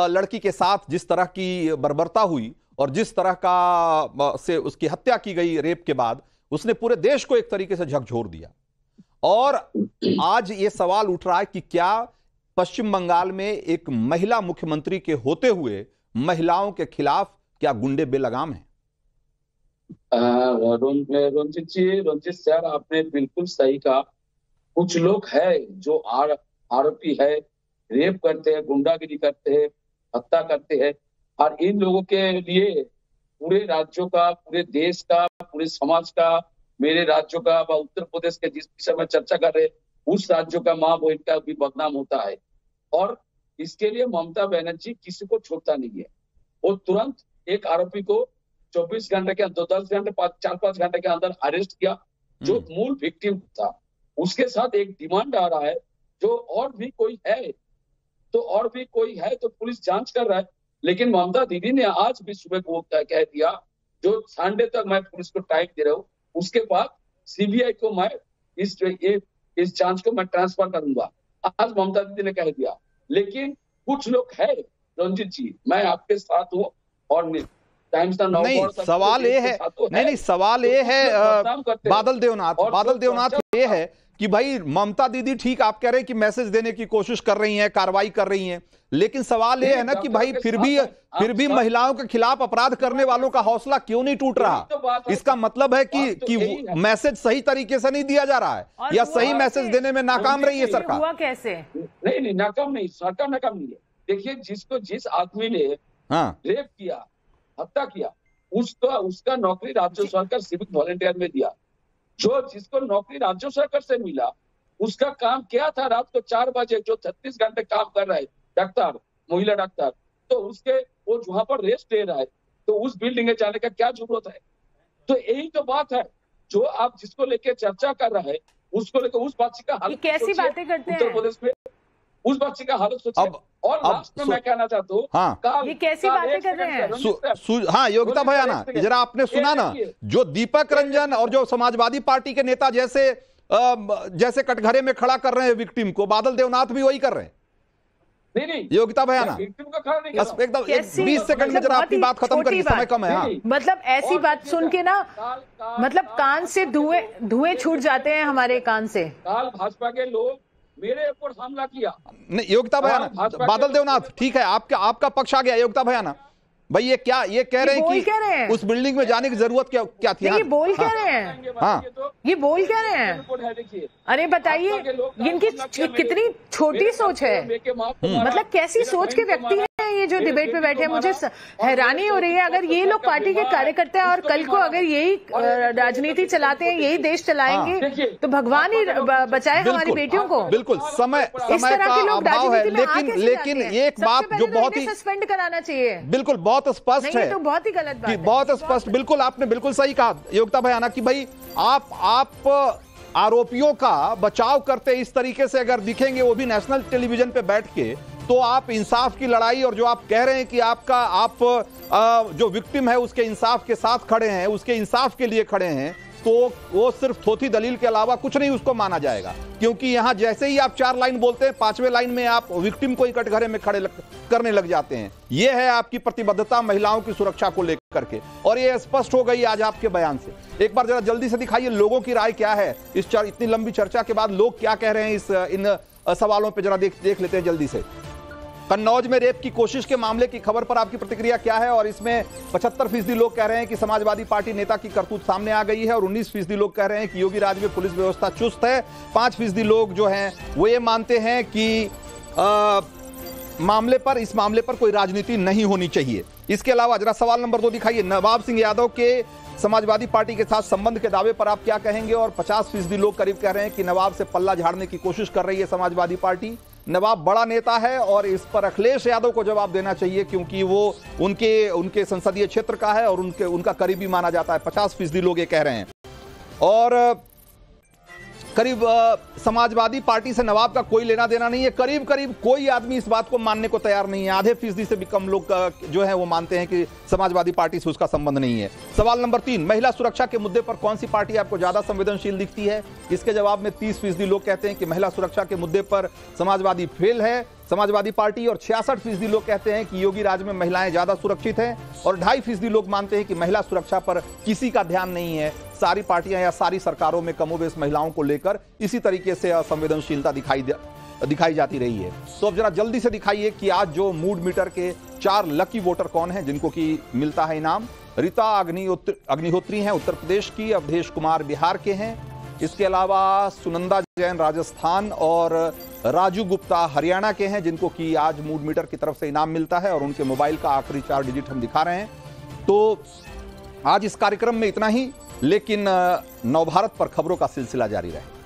लड़की के साथ जिस तरह की बर्बरता हुई और जिस तरह का से उसकी हत्या की गई रेप के बाद, उसने पूरे देश को एक तरीके से झकझोर दिया। और आज ये सवाल उठ रहा है कि क्या पश्चिम बंगाल में एक महिला मुख्यमंत्री के होते हुए महिलाओं के खिलाफ क्या गुंडे बेलगाम हैं? रंजीत सर, आपने बिल्कुल सही कहा। कुछ लोग हैं जो आरोपी है, रेप करते हैं, गुंडागिरी करते हैं, हत्या करते हैं, और इन लोगों के लिए पूरे राज्यों का, पूरे देश का, पूरे समाज का, मेरे राज्यों का, उत्तर प्रदेश के जिस विषय में चर्चा कर रहे उस राज्यों का माँ बहन का भी बदनाम होता है। और इसके लिए ममता बनर्जी किसी को छोड़ता नहीं है। वो तुरंत एक आरोपी को 24 घंटे के अंदर, 10 घंटे, 4-5 घंटे के अंदर अरेस्ट किया, जो मूल विक्टिम था। उसके साथ एक डिमांड आ रहा है, जो और भी कोई है तो पुलिस जांच कर रहा है। लेकिन ममता दीदी ने आज भी सुबह को कह दिया, जो संडे तक मैं पुलिस को टाइम दे रहा हूँ, उसके बाद सीबीआई को मैं इस जांच को मैं ट्रांसफर करूंगा, आज ममता दीदी ने कह दिया। लेकिन कुछ लोग है रंजीत जी, मैं आपके साथ हूँ और नहीं सवाल ये है, नहीं सवाल ये है बादल देवनाथ ये है कि भाई ममता दीदी ठीक आप कह रहे हैं कि मैसेज देने की कोशिश कर रही हैं, कार्रवाई कर रही हैं, लेकिन सवाल ये है ना कि भाई फिर भी महिलाओं के खिलाफ अपराध करने वालों का हौसला क्यों नहीं टूट रहा? इसका मतलब है कि मैसेज सही तरीके से नहीं दिया जा रहा है या सही मैसेज देने में नाकाम रही है सरकार? हुआ कैसे? नहीं नाकाम नहीं, सरकार नाकाम नहीं है। देखिए जिस आदमी ने रेप किया, हत्या किया, उसका नौकरी राज्य सरकार सिविक वॉलंटियर में दिया। जिसको नौकरी राज्य सरकार से मिला उसका काम क्या था? रात को 4 बजे जो 36 घंटे काम कर रहा है डॉक्टर, महिला डॉक्टर, तो उसके वो वहां पर रेस्ट ले रहा है, तो उस बिल्डिंग में जाने का क्या जरूरत है? तो यही तो बात है जो आप जिसको लेके चर्चा कर रहा है, उसको लेकर उस बच्ची का हालत कैसी बातें करते हैं उत्तर प्रदेश में, उस बच्ची का हालत सोचिए। और लास्ट में मैं कहना चाहता हूँ, ये कैसी बातें कर रहे हैं? हाँ योगिता भयाना, जरा आपने सुना ना जो दीपक रंजन और जो समाजवादी पार्टी के नेता जैसे कटघरे में खड़ा कर रहे हैं विक्टिम को, बादल देवनाथ भी वही कर रहे हैं। नहीं योगिता भयाना एकदम 20 सेकंड में जरा अपनी बात खत्म करिए, समय कम है। हाँ मतलब ऐसी बात सुन के ना मतलब कान से धुएं छूट जाते हैं हमारे कान से। काल भाजपा के लोग मेरे ऊपर हमला किया। नहीं योगिता भयाना, बादल देवनाथ ठीक है, आपका पक्ष आ गया। योगिता भयाना भाई ये कह रहे हैं कि उस बिल्डिंग में जाने की जरूरत क्या थी? ये बोल क्या रहे हैं? हाँ ये बोल क्या रहे हैं? अरे बताइए इनकी कितनी छोटी सोच है, मतलब कैसी सोच के व्यक्ति हैं ये जो डिबेट पे बैठे हैं। मुझे हैरानी हो रही है, अगर ये लोग पार्टी के कार्यकर्ता हैं और कल को अगर यही राजनीति चलाते हैं, यही देश चलाएंगे तो भगवान ही बचाए हमारी बेटियों को। बिल्कुल समय का अभाव है, लेकिन एक बात जो बहुत ही सस्पेंड कराना चाहिए, बिल्कुल बहुत स्पष्ट है, तो बहुत ही गलत बात है, बहुत स्पष्ट। बिल्कुल आपने बिल्कुल सही कहा योगिता भयाना कि भाई आप आरोपियों का बचाव करते इस तरीके से अगर दिखेंगे वो भी नेशनल टेलीविजन पे बैठ के, तो आप इंसाफ की लड़ाई और जो आप कह रहे हैं कि आप जो विक्टिम है उसके इंसाफ के साथ खड़े हैं, उसके इंसाफ के लिए खड़े हैं, तो वो सिर्फ थोथी दलील के अलावा कुछ नहीं उसको माना जाएगा। क्योंकि यहां जैसे ही आप 4 लाइन बोलते हैं, 5वें लाइन में आप विक्टिम को ही कटघरे में खड़े करने लग जाते हैं। यह है आपकी प्रतिबद्धता महिलाओं की सुरक्षा को लेकर के, और ये स्पष्ट हो गई आज आपके बयान से। एक बार जरा जल्दी से दिखाइए लोगों की राय क्या है इतनी लंबी चर्चा के बाद, लोग क्या कह रहे हैं इन सवालों पर। जरा देख लेते हैं जल्दी से। कन्नौज में रेप की कोशिश के मामले की खबर पर आपकी प्रतिक्रिया क्या है? और इसमें 75% लोग कह रहे हैं कि समाजवादी पार्टी नेता की करतूत सामने आ गई है, और 19% लोग कह रहे हैं कि योगी राज में पुलिस व्यवस्था चुस्त है। 5% लोग जो हैं वो ये मानते हैं कि इस मामले पर कोई राजनीति नहीं होनी चाहिए। इसके अलावा जरा सवाल नंबर 2 दिखाइए। नवाब सिंह यादव के समाजवादी पार्टी के साथ संबंध के दावे पर आप क्या कहेंगे? और 50% लोग करीब कह रहे हैं कि नवाब से पल्ला झाड़ने की कोशिश कर रही है समाजवादी पार्टी। नवाब बड़ा नेता है और इस पर अखिलेश यादव को जवाब देना चाहिए, क्योंकि वो उनके संसदीय क्षेत्र का है और उनका करीबी माना जाता है। 50% लोग ये कह रहे हैं। और करीब समाजवादी पार्टी से नवाब का कोई लेना देना नहीं है। करीब कोई आदमी इस बात को मानने को तैयार नहीं है। आधे फीसदी से भी कम लोग जो है वो मानते हैं कि समाजवादी पार्टी से उसका संबंध नहीं है। सवाल नंबर 3, महिला सुरक्षा के मुद्दे पर कौन सी पार्टी आपको ज्यादा संवेदनशील दिखती है? इसके जवाब में 30% लोग कहते हैं कि महिला सुरक्षा के मुद्दे पर समाजवादी फेल है, समाजवादी पार्टी, और 66% लोग कहते हैं कि योगी राज में महिलाएं ज्यादा सुरक्षित हैं, और 2.5% लोग मानते हैं कि महिला सुरक्षा पर किसी का ध्यान नहीं है। सारी पार्टियां या सारी सरकारों में कमोबेश महिलाओं को लेकर इसी तरीके से असंवेदनशीलता दिखाई जाती रही है। तो अब जरा जल्दी से दिखाइए कि आज जो मूड मीटर के 4 लकी वोटर कौन हैं जिनको की मिलता है इनाम। रीता अग्निहोत्री हैं उत्तर प्रदेश की, अवधेश कुमार बिहार के हैं, इसके अलावा सुनंदा जैन राजस्थान और राजू गुप्ता हरियाणा के हैं, जिनको कि आज मूड मीटर की तरफ से इनाम मिलता है और उनके मोबाइल का आखिरी 4 डिजिट हम दिखा रहे हैं। तो आज इस कार्यक्रम में इतना ही, लेकिन नवभारत पर खबरों का सिलसिला जारी रहे।